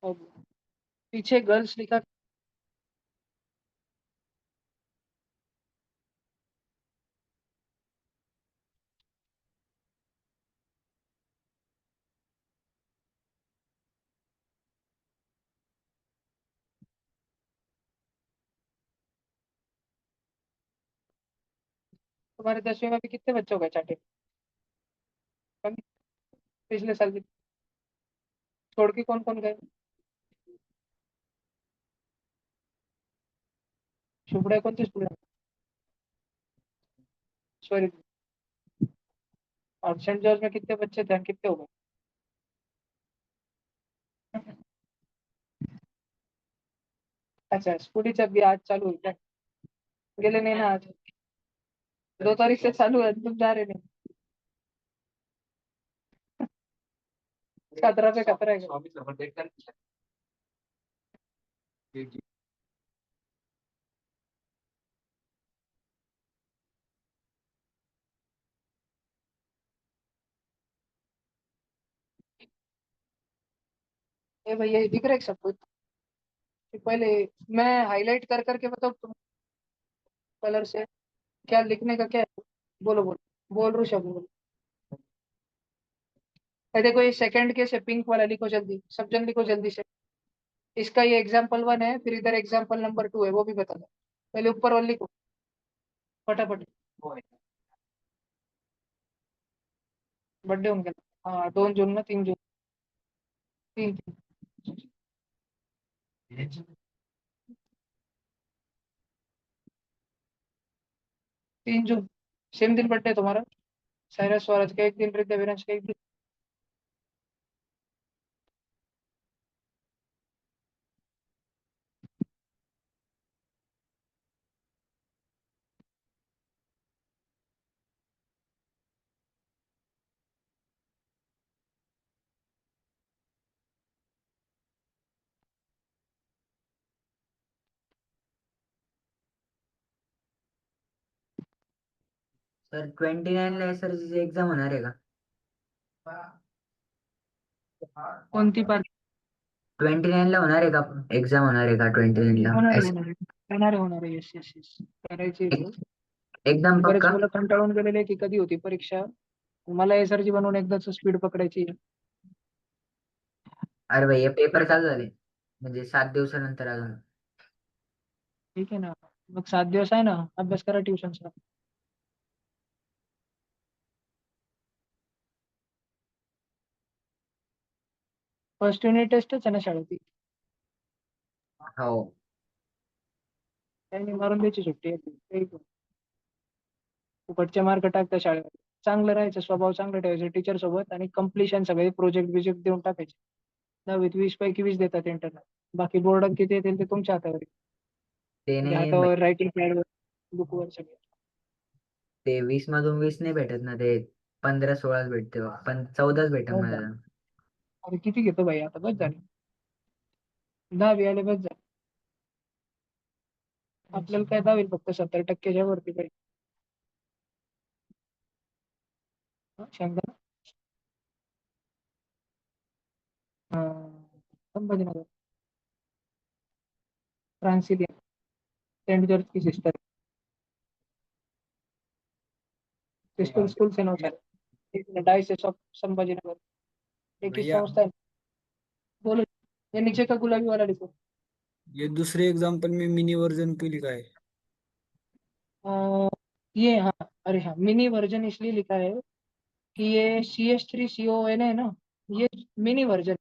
और पीछे गर्ल्स लिखा। तुम्हारे 10वीं में भी कितने बच्चे हो गए चाटे? कभी? पिछले साल भी छोड़ के कौन कौन गए? शुभ्रा कौन थी स्टूडेंट? सॉरी। और सेंट जॉर्ज में कितने बच्चे थे, कितने हो गए? अच्छा, स्कूटी जब भी आज चालू हुई क्या? गेले नहीं ना आज? 2 तारीख से चालू है, तुम जा रहे नहीं? खतरा पे खतरा है। ये भैया ये दिख रहा है सब कुछ? पहले मैं हाईलाइट कर करके बताऊँ तुम कलर से? क्या लिखने का क्या है? बोलो बोलो। बोल रू शब्द बोलो। देखो ये सेकंड केस है, पिंक वाला लिखो जल्दी, सब जन लिखो जल्दी से। इसका ये एग्जाम्पल 1 है, फिर इधर एग्जाम्पल नंबर 2 है, वो भी बता दो। पहले ऊपर वाले लिखो फटाफट। बर्थडे उनके। हाँ, 2 जून में, 3 जून। 3 जून। सेम दिन बर्थडे तुम्हारा। साइरस स्वराज का एक दिन, हृदय विराज का एक दिन। सर 29ला सर एक्झाम होणार आहे का? कोणती पार्क? 29ला होणार आहे का? एक्झाम होणार आहे का 29ला? होणार आहे, होणार आहे. होणार आहे. Yes yes yes. करायची आहे रोज. एकदम बरेच पक्का? मुलं कंटाळून गेलेले की कधी होती परीक्षा. मला एसआरजी बनवून एकदाच स्पीड पकडायची आहे. अरे भैया पेपर चालू झाले, म्हणजे 7 दिवसानंतर अजून. ठीक आहे ना. मग 7 दिवस आहे ना, अभ्यास करा ट्युशनचा. फर्स्ट युनिट टेस्टच आहे ना शाळेत. हो. त्यांनी मारून द्यायची सुट्टी आहे. फुकटचे मार्क टाकता शाळेमध्ये. चांगलं राहायचं, स्वभाव चांगला ठेवायचं टीचर सोबत, आणि कम्प्लिशन सगळे प्रोजेक्ट बिजेक्ट देऊन टाकायचे. 10वीत 20 पैकी 20 देतात इंटरनल. बाकी बोर्डात किती येतील ते तुमच्या हातावर आहे. ते म्हणजे नाही हातावर, रायटिंग पॅडवर, बुकवर सगळे. ते 20 मधून 20 नाही भेटत ना, ते 15-16 भेटते बघ. पण 14 भेटत बस मला. झालं. अरे किती घेतो भाई, आता बस झाले. 10वी आले बस झाले. आपल्याला काय 10वी फक्त 70%च्या वरती पाहिजे. शंभर. संभाजीनगर. फ्रांसिलिया. सेंट जॉर्ज की सिस्टर। स्कूल स्कूल से 9 साल। 2.5 से संभाजीनगर। एक ही भैया संस्था है। बोलो। ये नीचे का गुलाबी वाला लिखो। ये दूसरे एग्जाम्पल में मिनी वर्जन क्यों लिखा है? अ, ये हाँ। अरे हाँ, मिनी वर्जन इसलिए लिखा है कि ये CH3CON है ना, ये मिनी वर्जन।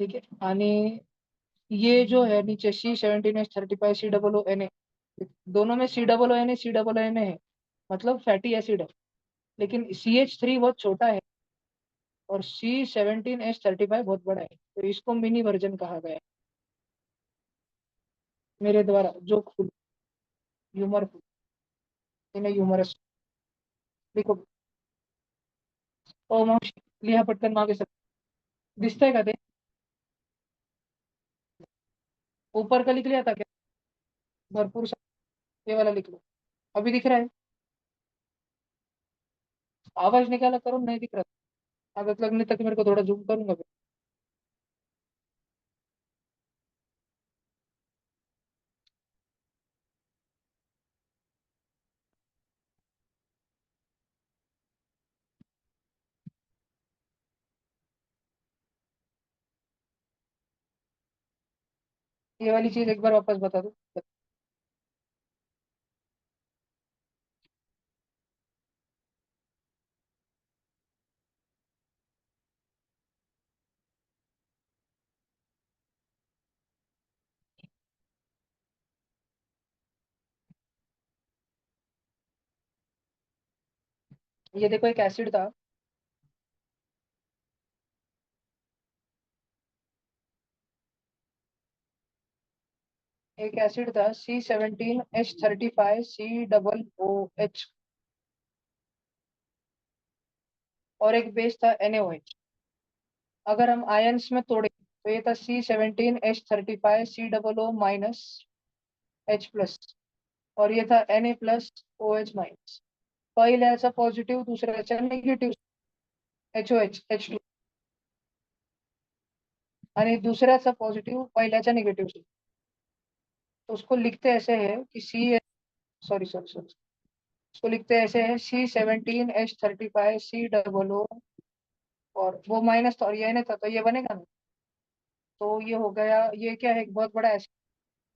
ठीक है। आणि ये जो है नीचे C17H35 COON, दोनों में COON है, मतलब फैटी एसिड है। लेकिन CH3 बहुत छोटा है और C17H35 बहुत बड़ा है, तो इसको मिनी वर्जन कहा गया है मेरे द्वारा। जो ह्यूमरफुल, इन ह्यूमरस। देखो। ओ मावशी, लिहा पटकन मागे सर। दिसतंय का ते? ऊपर का लिख लिया था क्या? भरपूर सा। ये वाला लिख लो। अभी दिख रहा है? आवाज निकाला करो, नहीं दिख रहा। आदत लगने तक मेरे को थोड़ा जूम करूंगा फिर। ये वाली चीज एक बार वापस बता दो। ये देखो एक एसिड था, एक एसिड था C17H35COOH, और एक बेस था NaOH। अगर हम आयंस में तोड़े तो ये था C17H35COO- H+, और ये था Na+OH-। पहिल्याचा पॉझिटिव्ह दुसऱ्याचा निगेटिव्ह HOH H2, आणि दुसऱ्याचा पॉझिटिव्ह पहिल्याचा निगेटिव्ह। तो उसको लिखते ऐसे है कि सॉरी सॉरी सॉरी, उसको लिखते ऐसे है C17H35COO, और वो माइनस था और ये नहीं था, तो ये बनेगा ना। तो ये हो गया, ये क्या है, एक बहुत बड़ा एसिड,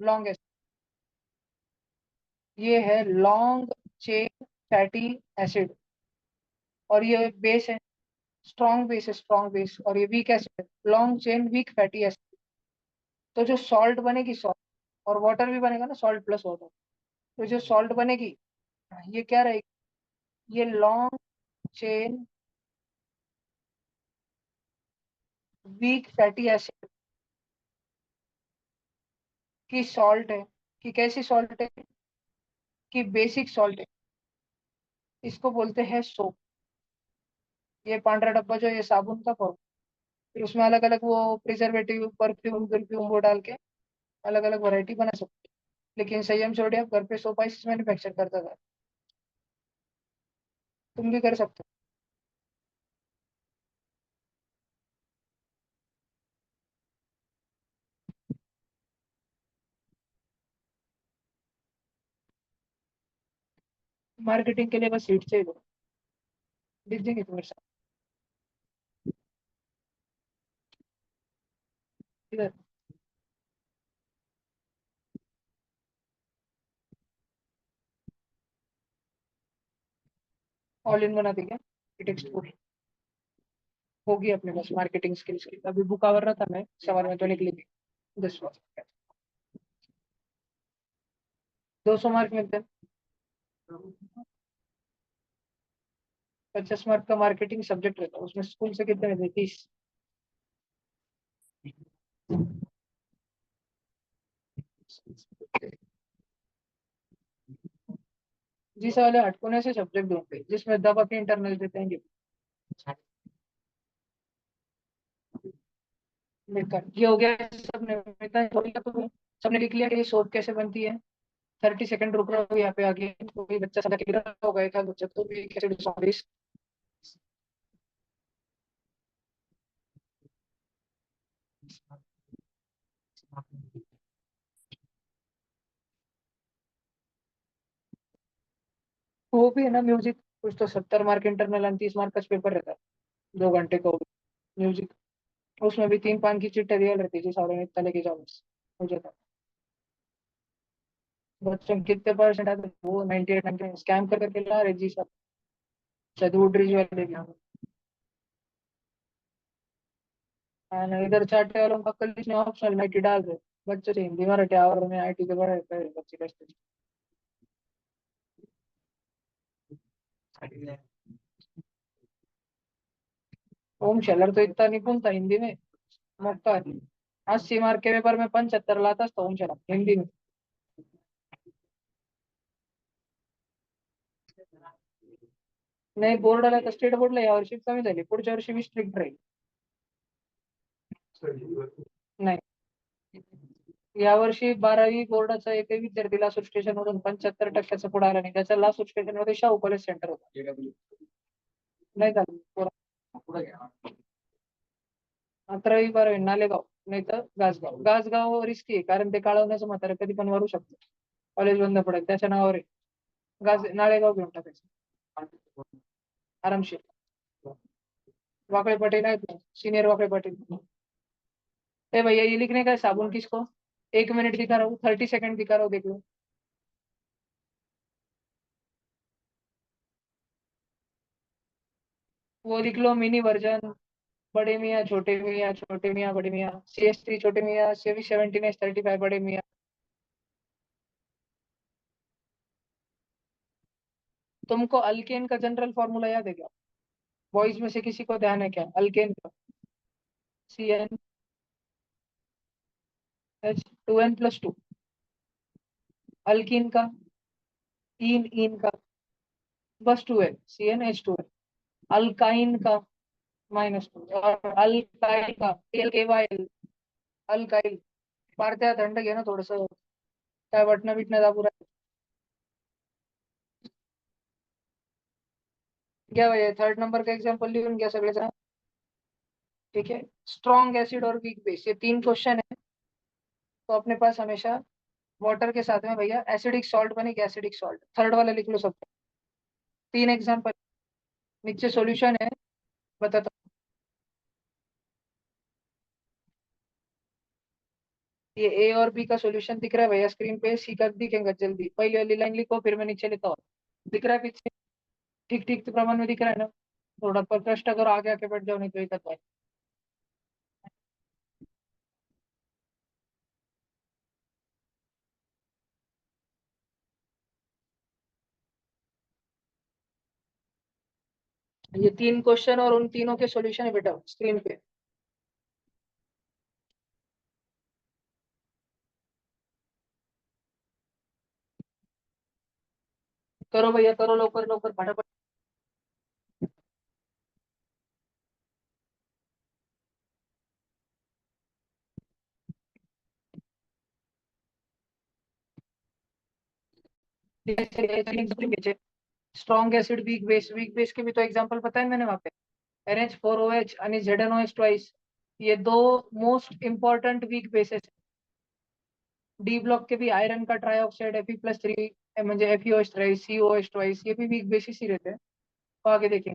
लॉन्ग एसिड। ये है लॉन्ग चेन फैटी एसिड, और ये बेस है, स्ट्रॉन्ग बेस है, स्ट्रॉन्ग बेस, और ये वीक एसिड है, long chain weak fatty acid. तो जो सॉल्ट बनेगी, सॉल्ट और वाटर भी बनेगा ना, सॉल्ट प्लस वाटर, तो जो सॉल्ट बनेगी ये क्या रहेगी, ये long chain weak fatty acid की सॉल्ट है। कि कैसी सॉल्ट है, कि बेसिक सॉल्ट है। इसको बोलते हैं सोप। ये पांडरा डब्बा जो ये साबुन का फॉर्म, फिर उसमें अलग अलग वो प्रिजर्वेटिव, परफ्यूम परफ्यूम वो डाल के अलग अलग वैरायटी बना सकते हैं। लेकिन संयम छोड़िए, आप घर पे सोप आइस मैन्युफैक्चर करता था, तुम भी कर सकते हो। मार्केटिंग के लिए बस सीट चाहिए, दिख जाएंगे तुम्हारे साथ इधर। ऑल इन बना देंगे, टेक्स्ट बुक होगी अपने पास मार्केटिंग स्किल्स की। अभी बुक आवर रहा था मैं, सवाल में तो निकलेगी 10 मार्क, 200 मार्क मिलते हैं। 50 मार्क का मार्केटिंग सब्जेक्ट रहता है, उसमें स्कूल से कितने में 30। जिस वाले हटकोने से सब्जेक्ट ढूंढते जिसमें दबा के इंटरनल देते हैं, बेकार ये हो गया। सबने इतना थोड़ी का तो सबने लिख लिया कि ये सोप कैसे बनती है। 30 सेकंड रुक रहा हूँ यहाँ पे आगे, कोई बच्चा समझा के गिरा होगा, एक आध बच्चा तो भी कैसे डिसऑर्डर। वो भी है ना म्यूजिक, कुछ तो 70 मार्क इंटरनल, 30 मार्क का पेपर रहता है, 2 घंटे का म्यूजिक। उसमें भी 3 5 की चिट्ठे रियल रहती है, जिस सारे इतना लेके जाओ बस हो जाता है। बच्चों के कितने परसेंट आते हैं? वो 98 99 स्कैम कर करके ला रहे जी सब, शायद वो ड्रीज वाले भी हैं। हाँ ना, इधर चाटे वालों का कल इसने ऑप्शनल नाइटी डाल रहे, बच्चों से हिंदी मराठी आवर में IT के बड़े बड़े बच्चे कैसे। ओम शेलर तो इतना निपुण था हिंदी में, मौका है। 80 मार्क के पेपर में 75 लाता था ओम शेलर हिंदी में। नाही, बोर्ड आला तर स्टेट बोर्डला यावर्षी कमी झाली, पुढच्या वर्षी मी स्ट्रिक्ट राहील. नाही, यावर्षी 12वी बोर्डाचा एकही विद्यार्थी लासूर स्टेशन मधून 75% पुढे आला नाही. त्याचा लासूर स्टेशन मध्ये शाहू कॉलेज सेंटर होतं. नाही झालं पोरा. 11वी 12वी नालेगाव, नाही तर गासगाव. गासगाव रिस्की आहे, कारण ते काळवण्याचं म्हातारं कधी पण मारू शकतो. कॉलेज बंद पडेल त्याच्या नावावर आहे. नाळेगाव घेऊन टाकायचं आरामशीर. वाकड़े पटेल आहेत ना, सीनियर वाकड़े पटेल. ए भैया ये लिखने का है साबुन किसको, 1 मिनट दिखा रहा हूँ, 30 सेकंड दिखा रहा हूँ, देख लो। वो लिख लो मिनी वर्जन, बड़े मियाँ छोटे मियाँ, छोटे मियाँ बड़े मियाँ, CS3 छोटे मियाँ, CV17H35 बड़े मियाँ। तुमको अल्केन का जनरल फॉर्मूला याद है क्या? बॉयज में से किसी को ध्यान है क्या अल्केन का? CnH2n+2। अल्कीन का, इन इन का, बस 2 है, CnH2 है। अल्काइन का -2, और अल्काइल का AlKyl, अल्काइल। पारत्या थंड घे ना थोडस, काय बटना बिटना दाबू राहिलं. घ्या भैया, 3rd नंबर का एग्जाम्पल लिहून घ्या सगळेजण. ठीक है, स्ट्रॉन्ग एसिड और वीक बेस, ये 3 क्वेश्चन है. तो अपने पास हमेशा वाटर के साथ में भैया एसिडिक सॉल्ट बनेगी, एसिडिक सॉल्ट. थर्ड वाला लिख लो सब. 3 एग्जाम्पल, नीचे सॉल्यूशन है, बताता हूँ. ये ए और बी का सॉल्यूशन दिख रहा है भैया स्क्रीन पे. सी का दिखेगा जल्दी. पहले वाली लाइन लिखो, फिर मैं नीचे लिखता हूँ. दिख रहा है पीछे? ठीक ठीक तो प्रमाण में दिख रहा है ना? थोड़ा पर कष्ट करो, आगे आके बैठ जाओ, नहीं तो दिक्कत है. ये 3 क्वेश्चन और उन तीनों के सॉल्यूशन है बेटा स्क्रीन पे. करो भैया करो, लवकर लवकर फटाफट. स्ट्रॉन्ग एसिड, वीक बेस के भी तो एग्जांपल बताए मैंने वहां पे. NH4OH आणि ZnOH ट्वाइस, ये 2 most important weak bases. D block के भी आयरन का ट्राईऑक्साइड Fe+3, म्हणजे FeOH, COH ट्वाइस, ये भी वीक बेसिस ही रहते हैं. तो आगे देखेंगे.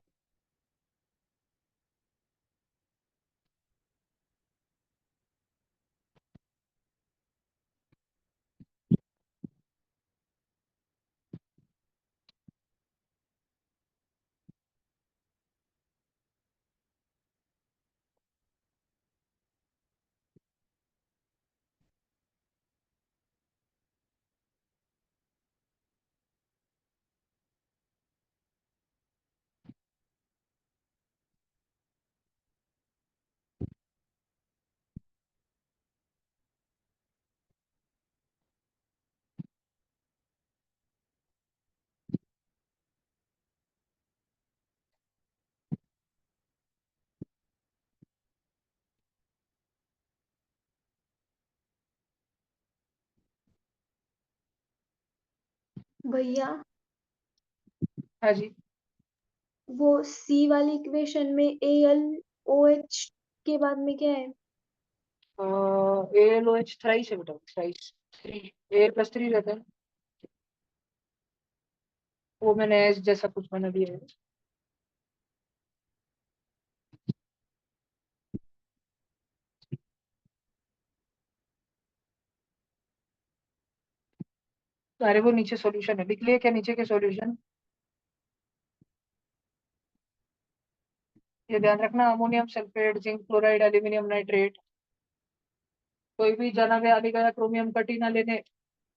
भैया हाँ जी. वो सी वाली इक्वेशन में AlOH के बाद में क्या है? AlOH थ्राइस है बेटा, थ्राइस. 3 Al+3 रहता है. वो मैंने एस जैसा कुछ बना दिया है. अरे वो नीचे सॉल्यूशन है, लिख लिए क्या नीचे के सॉल्यूशन? ये ध्यान रखना, ammonium sulphate, zinc chloride, aluminium nitrate. कोई भी जना गया अली गया क्रोमियम का टीना लेने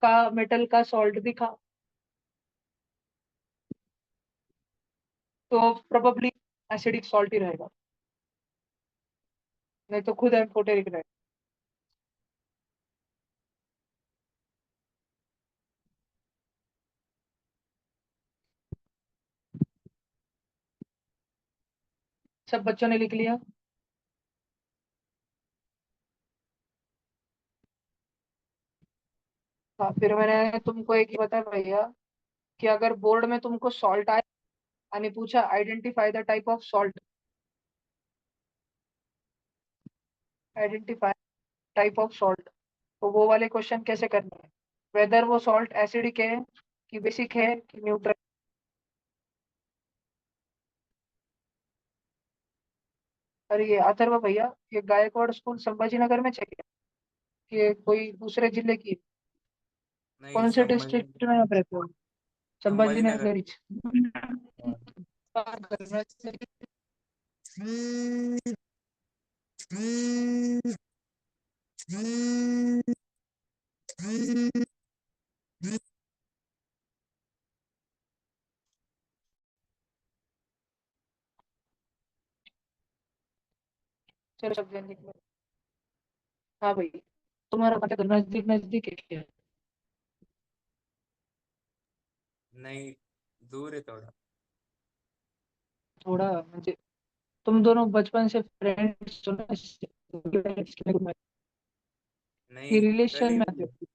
का मेटल का सॉल्ट दिखा तो प्रोबेबली एसिडिक सॉल्ट ही रहेगा, नहीं तो खुद एम्फोटेरिक रहेगा. सब बच्चों ने लिख लिया? हाँ, फिर मैंने तुमको एक ही बताया भैया कि अगर बोर्ड में तुमको सॉल्ट आए आणि पूछा identify the type of salt, identify type of salt, तो वो वाले क्वेश्चन कैसे करने हैं? वेदर वो सॉल्ट एसिडिक है कि बेसिक है कि न्यूट्रल. अरे ये अथर्व भैया, ये गायकवाड़ स्कूल संभाजी नगर में चाहिए. कि कोई दूसरे जिले की? नहीं, कौन से डिस्ट्रिक्ट में आप रहते हो? संभाजीनगर। संभाजीनगर ही। चलो सब जन निकलो। हाँ भाई, तुम्हारा पता नजदीक नजदीक है क्या? नहीं, दूर है थोड़ा। थोड़ा म्हणजे तुम दोनों बचपन से फ्रेंड्स हो ना, इसलिए कि नहीं, रिलेशन में करीब आते ही है। हो?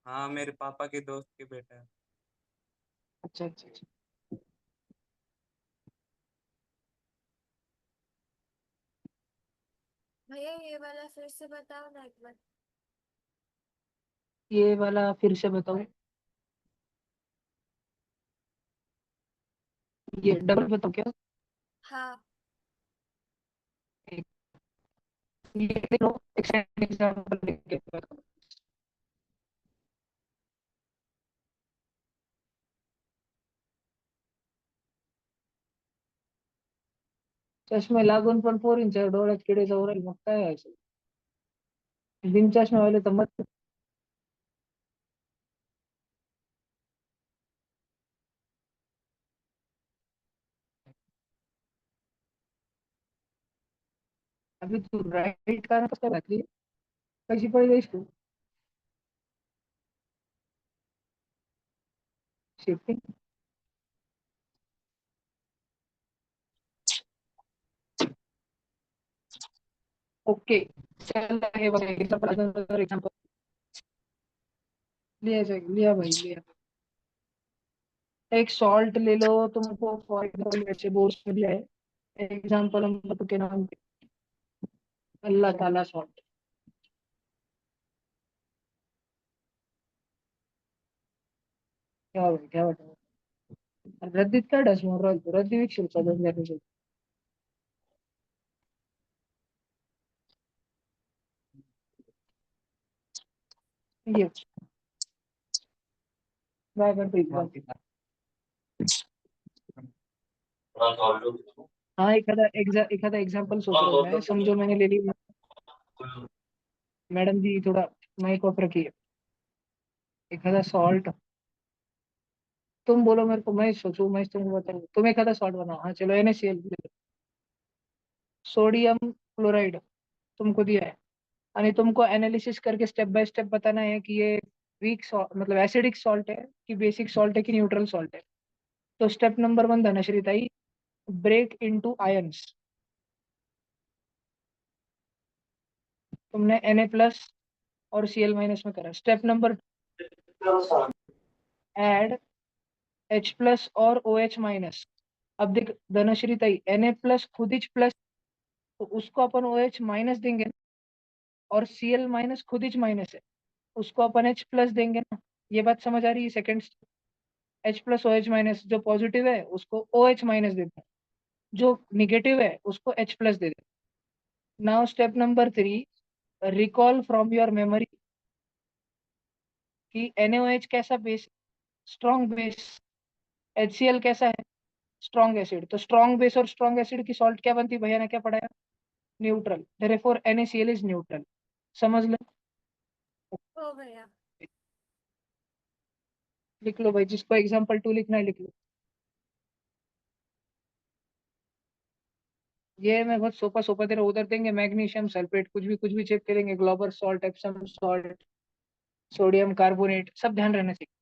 हाँ, मेरे पापा के दोस्त के बेटा है। अच्छा अच्छा अच्छा। भैया ये वाला फिर से बताओ ना एक बार। ये वाला फिर से बताओ। ये डबल बताओ क्या? हाँ। ये देख लो, एग्जाम्पल लेके बताओ। चष्मे लागून पण पोरींच्या डोळ्यात किडे जाऊ राहिले, मग काय व्हायचं? बिन चष्मे वाले तर मत. अभी तू राईट कारण कसं घातली? कशी पळी जाईस तू? शिफ्टिंग. ओके, चल हे बघा एग्जाम्पल लिया जाएगा, लिया भाई लिया। एक सॉल्ट ले लो, तुमको फॉर एग्जाम्पल ऐसे बोर्ड में दिया है, एग्जाम्पल हम के नाम पे अल्लाह ताला सॉल्ट। क्या भाई क्या बताओ? रद्दीत काय डस मार रहा है? रद्दी विकसित चालू है। ये काय करते इथं? हाँ, एखादा एग्जाम्पल सोच रहा हूँ मैं, समझो मैंने ले ली। मैडम जी थोड़ा माइक ऑफ रखिए। एखादा सॉल्ट, तुम बोलो मेरे को, मैं सोचूं, मैं तुमको बताऊं, तुम एखादा सॉल्ट बनाओ। हाँ चलो, NaCl, सोडियम क्लोराइड तुमको दिया है, आणि तुमको एनालिसिस करके स्टेप बाय स्टेप बताना है कि ये वीक सॉल्ट मतलब एसिडिक सॉल्ट है कि बेसिक सॉल्ट है कि न्यूट्रल सॉल्ट है। तो स्टेप नंबर 1 धनश्री ताई, ब्रेक इनटू आयंस। तुमने Na+ और Cl- में करा। स्टेप नंबर, ऐड H+ और OH-। अब देख धनश्री ताई, Na+ खुद ही प्लस, तो उसको अपन OH- देंगे ना, और Cl- खुद ही माइनस है, उसको अपन H+ देंगे ना। ये बात समझ आ रही है? सेकंड, H+OH- जो पॉजिटिव है उसको OH- दे दें, जो निगेटिव है उसको H+ दे दें। Now step number 3, recall from your memory कि NaOH कैसा बेस, स्ट्रॉन्ग बेस, HCl कैसा है, स्ट्रॉन्ग एसिड। तो स्ट्रॉन्ग बेस और स्ट्रॉन्ग एसिड की सॉल्ट क्या बनती है? भैया ने क्या पढ़ाया? Neutral. Therefore NaCl is neutral. समझ लो। ओ भैया। लिख लो भाई, जिसको एग्जाम्पल 2 लिखना है लिख लो। ये मैं बहुत सोपा सोपा तेरा उधर देंगे, मैग्नीशियम सल्फेट कुछ भी चेक करेंगे, global salt, Epsom salt, sodium carbonate, सब ध्यान रहना चाहिए।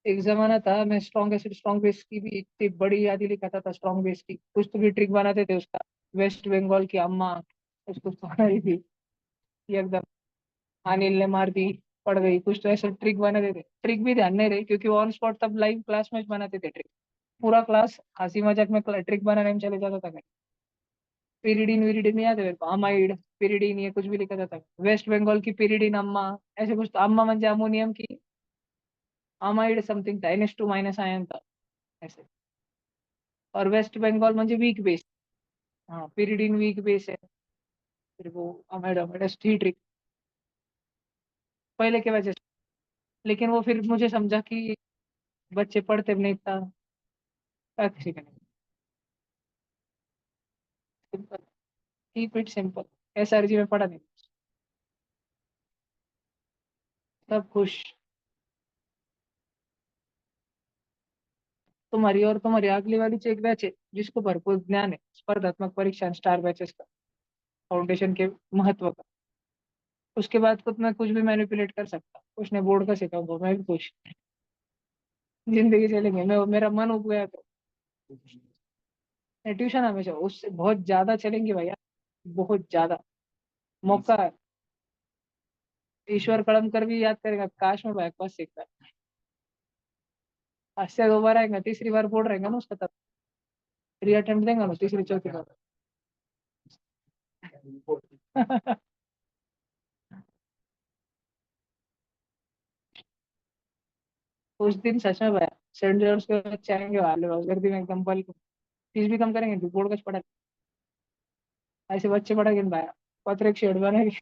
एक जमाना था, मैं स्ट्रॉन्ग एसिड स्ट्रॉन्ग बेस की भी इतनी बड़ी यादी लिखाता था, स्ट्रॉन्ग बेस की कुछ तो भी ट्रिक बनाते थे उसका। वेस्ट बंगाल की अम्मा उसको सुना रही थी कि एकदम अनिल ने मार दी, पड़ गई, कुछ तो ऐसा ट्रिक बनाते थे। ट्रिक भी ध्यान नहीं रही क्योंकि ऑन स्पॉट तब लाइव क्लास में बनाते थे ट्रिक। पूरा क्लास हंसी मजाक में ट्रिक बनाने में चले जाता था। पिरिडीन विरिडीन नहीं आते मेरे को, अमाइड पिरिडीन ये कुछ भी लिखा जाता है। वेस्ट बंगाल की पिरिडीन अम्मा, ऐसे कुछ तो, अम्मा म्हणजे अमोनियम की अमाइड समथिंग था, NH2- आयन था ऐसे। और वेस्ट बंगाल म्हणजे वीक बेस. हाँ, pyridine वीक बेस है, फिर वो अमेडोमेडस ठीक पहले के वजह से. लेकिन वो फिर मुझे समझा कि बच्चे पढ़ते भी नहीं था. अच्छी नहीं. Simple. Keep it simple. SRG में पढ़ा नहीं. सब खुश. तुम्हारी और तुम्हारी अगली वाली चेक बैच है जिसको भरपूर ज्ञान है स्पर्धात्मक परीक्षा स्टार बैचेस का, फाउंडेशन के महत्व का. उसके बाद खुद मैं कुछ भी मैनिपुलेट कर सकता. उसने बोर्ड का सिखाऊंगा मैं भी खुश. जिंदगी चलेंगे. मैं मेरा मन उब गया तो ट्यूशन हमेशा उससे बहुत ज्यादा चलेंगे भैया. बहुत ज्यादा. मौका है. ईश्वर कड़म कर भी याद करेगा काश में बैक पास सीखता. आज से 2 बार आएगा, तीसरी बार बोर्ड रहेगा ना उसका, तब री अटेम्प्ट देंगे ना तीसरी चौथी बार. उस दिन सच में भैया सेंट जॉर्ज के बच्चे आएंगे वाले गर्दी में एकदम बल्क. फीस भी कम करेंगे बोर्ड का पढ़ा. ऐसे बच्चे पढ़ेंगे भाया. पत्र शेड बनेंगे.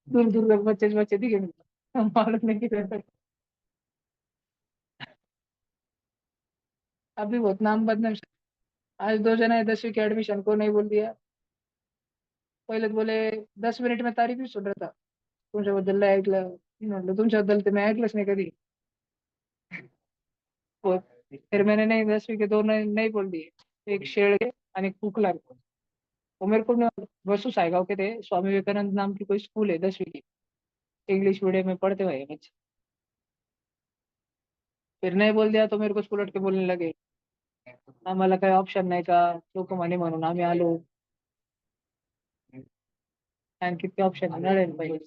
दूर दूर तक बच्चे बच्चे दिखेंगे. मालूम नहीं कि अभी बहुत नाम बदनाम. आज 2 जने 10वीं के एडमिशन को नहीं बोल दिया. पहिले तो बोले 10 मिनिट में तारीख भी सुन रहा था. तुमच्याबद्दल लय ऐकलं. मी म्हटलं तुमच्याबद्दल तर मी ऐकलंच नाही कधी. वो- फिर मैंने नहीं 10वीं के 2 नहीं बोल दिए. एक शेळके आणि एक कुकला. वो मेरे को वसु सायगांव के थे. स्वामी विवेकानंद नाम की कोई स्कूल है 10वीं की. इंग्लिश मीडियम में पढ़ते हुए बच्चे. फिर नहीं बोल दिया तो मेरे को उलट के बोलने लगे आम्हाला काही ऑप्शन नाही का लोक म्हणे म्हणून आम्ही आलो. आणि किती ऑप्शन नळेल पाहिजे.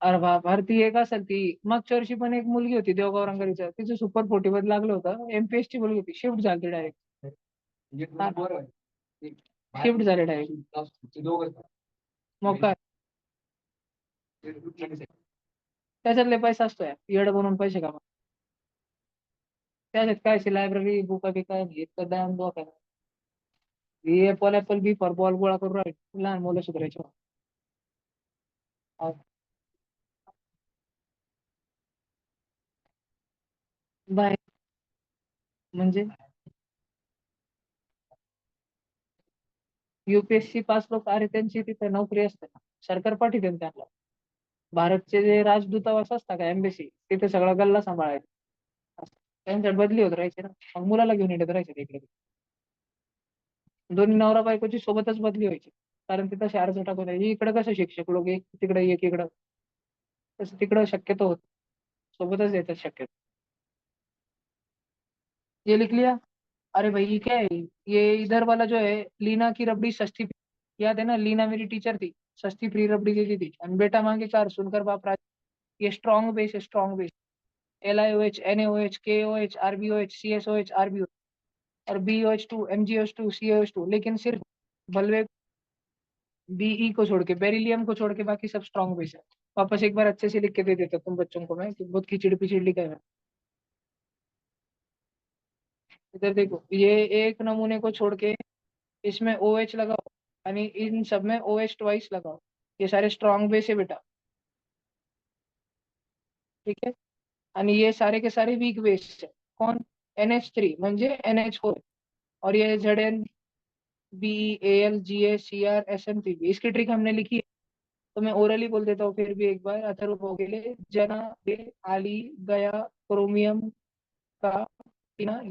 अरे भारती एक असेल ती मागच्या वर्षी पण एक मुलगी होती देवगाव रंगारीच्या तिचं सुपर 40 मध्ये लागलं होतं. MPS ची मुलगी होती. शिफ्ट झाली डायरेक्ट. शिफ्ट झाले डायरेक्ट. मग काय त्याच्यातले पैसा असतो यार. येड बनवून पैसे कमा. त्याच्यात काय लायब्ररी बुका बिका इतकं दाम डोक्यात. हे ऍपल बी फॉर बॉल गोळा करून राहील लहान मुलं सुधारायचे. बाय म्हणजे UPSC पास लोक अरे त्यांची तिथे नोकरी असते ना. सरकार पाठवते त्यांना. भारतचे जे राजदूतावास असतात का एम्बेसी तिथे सगळा गल्ला सांभाळायचा. त्यांच्यात बदली होत राहायची ना. मग मुलाला घेऊन येत राहायचे तिकडे. दोन्ही नवरा बायकोची सोबतच बदली व्हायची. कारण तिथं शहराचं टाकून द्यायची. इकडे कसं शिक्षक लोक एक तिकडे एक इकडं. तसं तिकडं शक्यतो होत. सोबतच येतात शक्यतो. ये लिख लिया. अरे भाई ये क्या है. ये इधर वाला जो है लीना की रबड़ी सस्ती. याद है ना लीना मेरी टीचर थी. सस्ती फ्री रबड़ी देती थी और बेटा मांगे 4 सुनकर बाप राज. ये स्ट्रॉन्ग बेस है strong base. LIOH NaOH KOH RbOH CSOH RbOH और BOH2 MgOH2 COH2 लेकिन सिर्फ बलवे BE को छोड़ के बेरिलियम को छोड़ के बाकी सब स्ट्रॉन्ग बेस है. वापस एक बार अच्छे से लिख के दे देता तुम बच्चों को मैं कि बहुत खिचड़ी पिचड़ी लिखा है. इधर देखो ये एक नमूने को छोड़ के इसमें OH लगाओ यानी इन सब में OH ट्वाइस लगाओ. ये सारे स्ट्रॉन्ग बेस है बेटा. ठीक है. आणि ये सारे के सारे वीक बेस है. कौन NH3 म्हणजे NH4 और ये ZnBAlGaCrSnPb. इसकी ट्रिक हमने लिखी है तो मैं ओरली बोल देता हूँ फिर भी एक बार. अथर्व के लिए जना बे आली गया क्रोमियम का टीना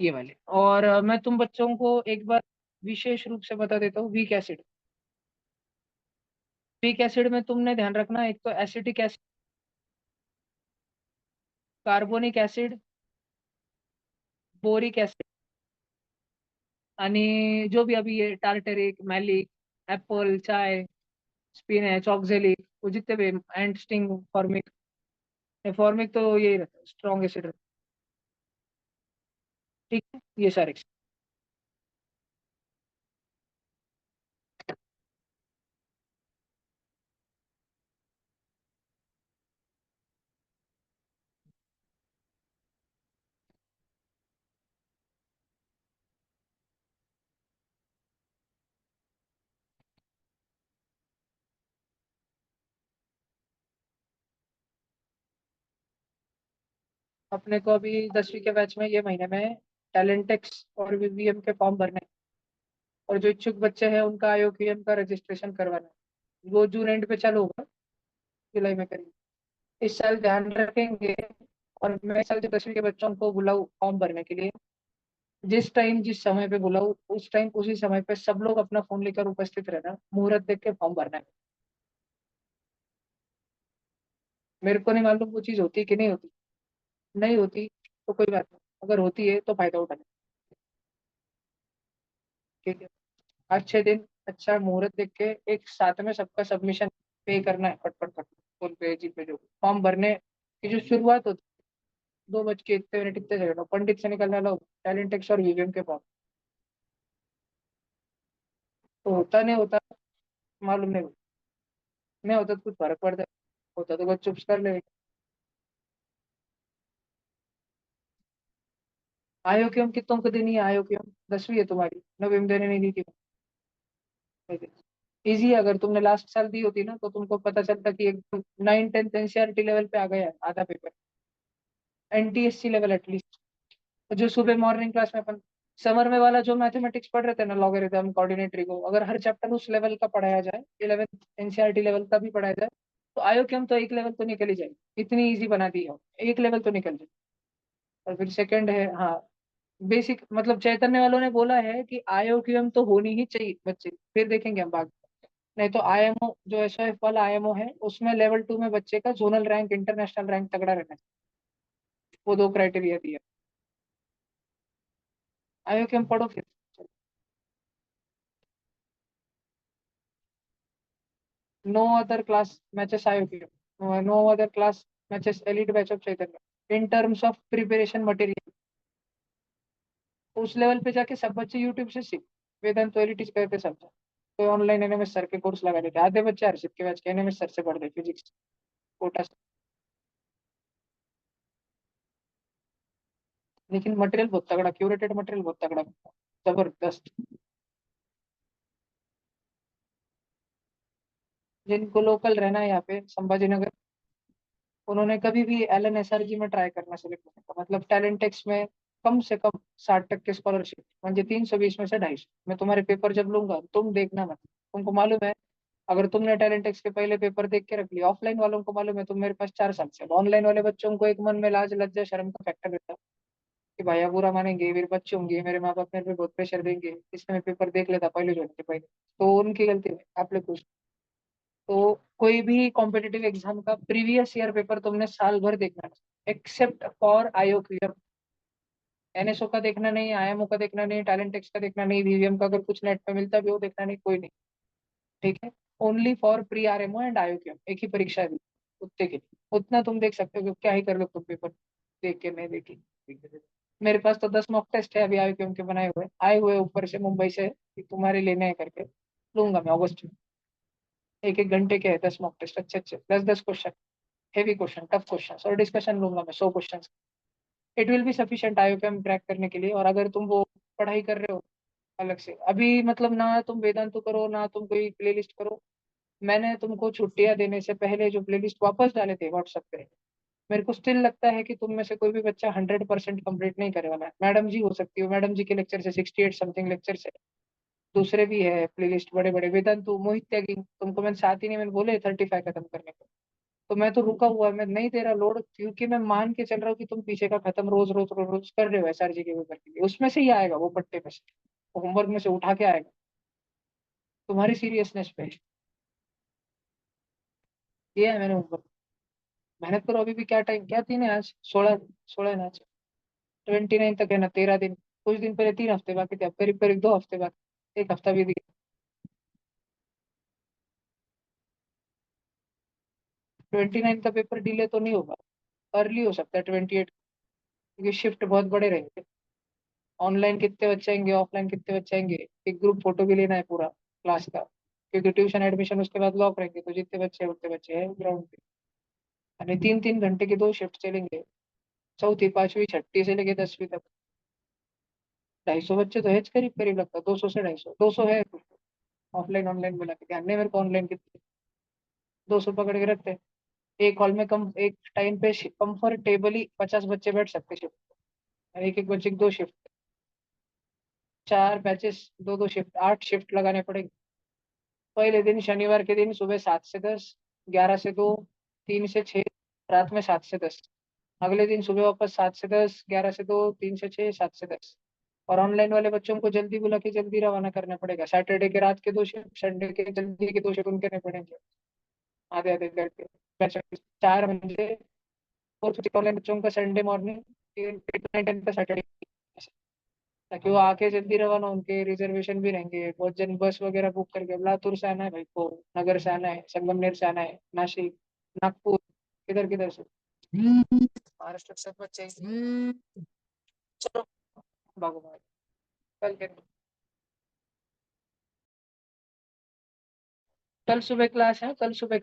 ये वाले. और मैं तुम बच्चों को एक बार विशेष रूप से बता देता हूँ वीक एसिड. वीक एसिड में तुमने ध्यान रखना एक तो acetic acid carbonic acid boric acid आणि जो भी अभी ये टार्टरिक मैलिक एप्पल चाय स्पिनच ऑक्झेलिक वो जितने भी एंड स्टिंग फॉर्मिक. फॉर्मिक तो यही रहता है स्ट्रॉन्ग एसिड रहता है. ठीक है ये सारे. अपने को अभी 10वीं के बैच में ये महीने में टैलेंटेक्स और वीवीएम के फॉर्म भरने हैं। और जो इच्छुक बच्चे हैं उनका आईओक्यूएम का रजिस्ट्रेशन करवाना है। वो जून एंड पे चालू होगा, जुलाई में करेंगे। इस साल ध्यान रखेंगे। और मैं इस साल जो 10वीं के बच्चों को बुलाऊँ फॉर्म भरने के लिए, जिस टाइम जिस समय पे बुलाऊँ उस टाइम उसी समय पे सब लोग अपना फोन लेकर उपस्थित रहना, मुहूर्त देख के फॉर्म भरना है। मेरे को नहीं मालूम वो चीज होती कि नहीं होती। नहीं होती तो कोई बात नहीं, अगर होती है तो फायदा उठाना। ठीक है, अच्छे दिन अच्छा मुहूर्त देख के एक साथ में सबका सबमिशन पे करना है, फट फट फट, फोन पे जी पे जो फॉर्म भरने की जो शुरुआत होती है, 2 बज के इतने मिनट इतने सेकंड पंडित से निकलने वाला टैलेंट टेक्स और वीवीएम के फॉर्म। तो होता नहीं होता मालूम नहीं, नहीं होता तो कुछ फर्क पड़ता है, होता तो बस चुप कर ले। आयो क्यों कितनों को देनी है आयो क्यों? 10वीं है तुम्हारी, नवीं में देने नहीं दी थी। इजी, अगर तुमने लास्ट साल दी होती ना तो तुमको पता चलता कि एकदम 9 10 एनसीईआरटी लेवल पे आ गया है आधा पेपर, एनटीएससी लेवल एटलीस्ट। जो सुबह मॉर्निंग क्लास में अपन समर में वाला जो मैथमेटिक्स पढ़ रहे थे ना, लॉगरिथम कोऑर्डिनेटरी को, अगर हर चैप्टर उस लेवल का पढ़ाया जाए, 11th एनसीईआरटी लेवल का भी पढ़ाया जाए, तो आयो कि हम तो एक लेवल तो निकल ही जाएगी। इतनी इजी बना दी है, एक लेवल तो निकल जाए। और फिर सेकंड है, हाँ, बेसिक मतलब चैतन्य वालों ने बोला है कि आईओक्यूएम तो होनी ही चाहिए बच्चे, फिर देखेंगे हम बाकी। नहीं तो आईएमओ जो एसओएफ वाला आईएमओ है उसमें लेवल 2 में बच्चे का जोनल रैंक इंटरनेशनल रैंक तगड़ा रहना चाहिए। वो 2 क्राइटेरिया दिया। आईओक्यूएम पढ़ो फिर। No other class matches IOQM, no other class matches elite batch of Chaitanya in terms of preparation material. उस लेवल पे जाके सब बच्चे यूट्यूब से सीख, वेदांत तो एलिट करते सब। कोई ऑनलाइन एनएमएस सर के कोर्स लगा देते, आधे बच्चे हर्षित के बैच के एनएमएस सर से पढ़ दे फिजिक्स कोटा से। लेकिन मटेरियल बहुत तगड़ा, क्यूरेटेड मटेरियल बहुत तगड़ा, जबरदस्त। जिनको लोकल रहना है यहाँ पे संभाजी नगर, उन्होंने कभी भी L N S R G में ट्राई करना सिलेक्ट करने का, मतलब टैलेंट टेक्स में कम से कम 60% स्कॉलरशिप, म्हणजे 320 में से 250। मैं तुम्हारे पेपर जब लूंगा तुम देखना मत, तुमको मालूम है अगर तुमने टैलेंट टेक्स के पहले पेपर देख के रख लिया, ऑफलाइन वालों को मालूम है तुम मेरे पास 4 साल से, ऑनलाइन वाले बच्चों को एक मन में लाज लज्जा शर्म का फैक्टर रहता है कि भैया बुरा मानेंगे, मेरे बच्चे होंगे, मेरे माँ बाप मेरे पे बहुत प्रेशर देंगे, इसलिए मैं पेपर देख लेता पहले जो के पहले। तो उनकी गलती है, आप लोग कुछ। तो कोई भी कॉम्पिटिटिव एग्जाम का प्रीवियस ईयर पेपर तुमने साल भर देखना है, एक्सेप्ट फॉर आईओक्यूएम। एनएसओ का देखना नहीं, आईएमओ का देखना नहीं, टैलेंट टेक्स का देखना नहीं, वीवीएम का अगर कुछ नेट पे मिलता भी हो देखना नहीं, कोई नहीं। ठीक है, only for pre RMO and IOQM, एक ही परीक्षा है उतने के लिए, उतना तुम देख सकते हो कि क्या ही कर लो तुम पेपर देख के नहीं देखी। मेरे पास तो 10 मॉक टेस्ट है अभी आईओक्यूएम के बनाए हुए, आए हुए ऊपर से मुंबई से कि तुम्हारे लेने हैं करके, लूंगा मैं अगस्त में। 1 1 घंटे के है 10 मॉक टेस्ट, अच्छे अच्छे 10 10 question, heavy question, tough question, और डिस्कशन लूंगा मैं 100 question. It will be sufficient IOQM crack करने के लिए। और अगर तुम वो पढ़ाई कर रहे हो अलग से अभी, मतलब ना तुम वेदांत करो ना तुम कोई प्ले लिस्ट करो, मैंने तुमको छुट्टियां देने से पहले जो प्ले लिस्ट वापस डाले थे व्हाट्सएप पे, मेरे को स्टिल लगता है कि तुम में से कोई भी बच्चा 100% कंप्लीट नहीं करे वाला है। मैडम जी हो सकती हो, मैडम जी के लेक्चर से 68 समथिंग लेक्चर से, दूसरे भी है प्ले लिस्ट बड़े बड़े, वेदांतु, मोहित त्यागी, तुमको मैंने साथ ही नहीं मैंने बोले 35 खत्म करने को। तो मैं तो रुका हुआ, मैं नहीं दे रहा लोड, क्योंकि मैं मान के चल रहा हूँ कि तुम पीछे का खत्म रोज रोज रोज रोज कर रहे हो एसआरजी के पेपर के लिए, उसमें से ही आएगा वो पट्टे में से, होमवर्क में से उठा के आएगा, तुम्हारी सीरियसनेस पे ये है मैंने होमवर्क। मेहनत करो, अभी भी क्या टाइम, क्या दिन है आज, 16 16 है ना आज, 29 तक है ना, 13 दिन, कुछ दिन पहले 3 हफ्ते बाकी थे, अब करीब करीब 2 हफ्ते बाकी, 1 हफ्ता भी दिया। 29 का पेपर डिले तो नहीं होगा, अर्ली हो सकता है 28, क्योंकि शिफ्ट बहुत बड़े रहेंगे। ऑनलाइन कितने बच्चे आएंगे, ऑफलाइन कितने बच्चे आएंगे, एक ग्रुप फोटो भी लेना है पूरा क्लास का, क्योंकि ट्यूशन एडमिशन उसके बाद लॉक रहेंगे, तो जितने बच्चे हैं उतने बच्चे हैं ग्राउंड पे। यानी 3 3 घंटे की 2 शिफ्ट चलेंगे, चौथी पांचवी छठी से लेके 10वीं तक। 250 बच्चे तो है करीब करीब, लगता है 200 से 250, 200 है कुछ। ऑफलाइन ऑनलाइन मिला के ध्यान नहीं मेरे को ऑनलाइन कितने, 200 पकड़ के रखते हैं। एक हॉल में कम एक टाइम पे कंफर्टेबली 50 बच्चे बैठ सकते शिफ्ट, एक एक बच्चे की 2 शिफ्ट, 4 बैचेस, 2 शिफ्ट, 8 शिफ्ट लगाने पड़ेंगे। पहले दिन शनिवार के दिन सुबह 7 से 10, 11 से 2, 3 से 6, रात में 7 से 10। अगले दिन सुबह वापस 7 से 10, 11 से 2, 3 से 6, 7 से 10। और ऑनलाइन वाले बच्चों को जल्दी बुला के जल्दी रवाना करना पड़ेगा। सैटरडे के रात के 2 शिफ्ट, संडे के जल्दी के 2 शिफ्ट उनके नहीं पड़ेंगे, आधे आधे करके। 4 म्हणजे 450 ऑनलाइन बच्चों का संडे मॉर्निंग, 8 का सैटरडे, ताकि वो आके जल्दी रवाना, उनके रिजर्वेशन भी रहेंगे। बहुत जन बस वगैरह बुक करके, लातूर से आना है भाई को, नगर से आना है, संगमनेर से आना है, नासिक, नागपुर, किधर किधर से महाराष्ट्र से सब बच्चे। चलो भागो भागो, कल सुबह क्लास है, कल सुबह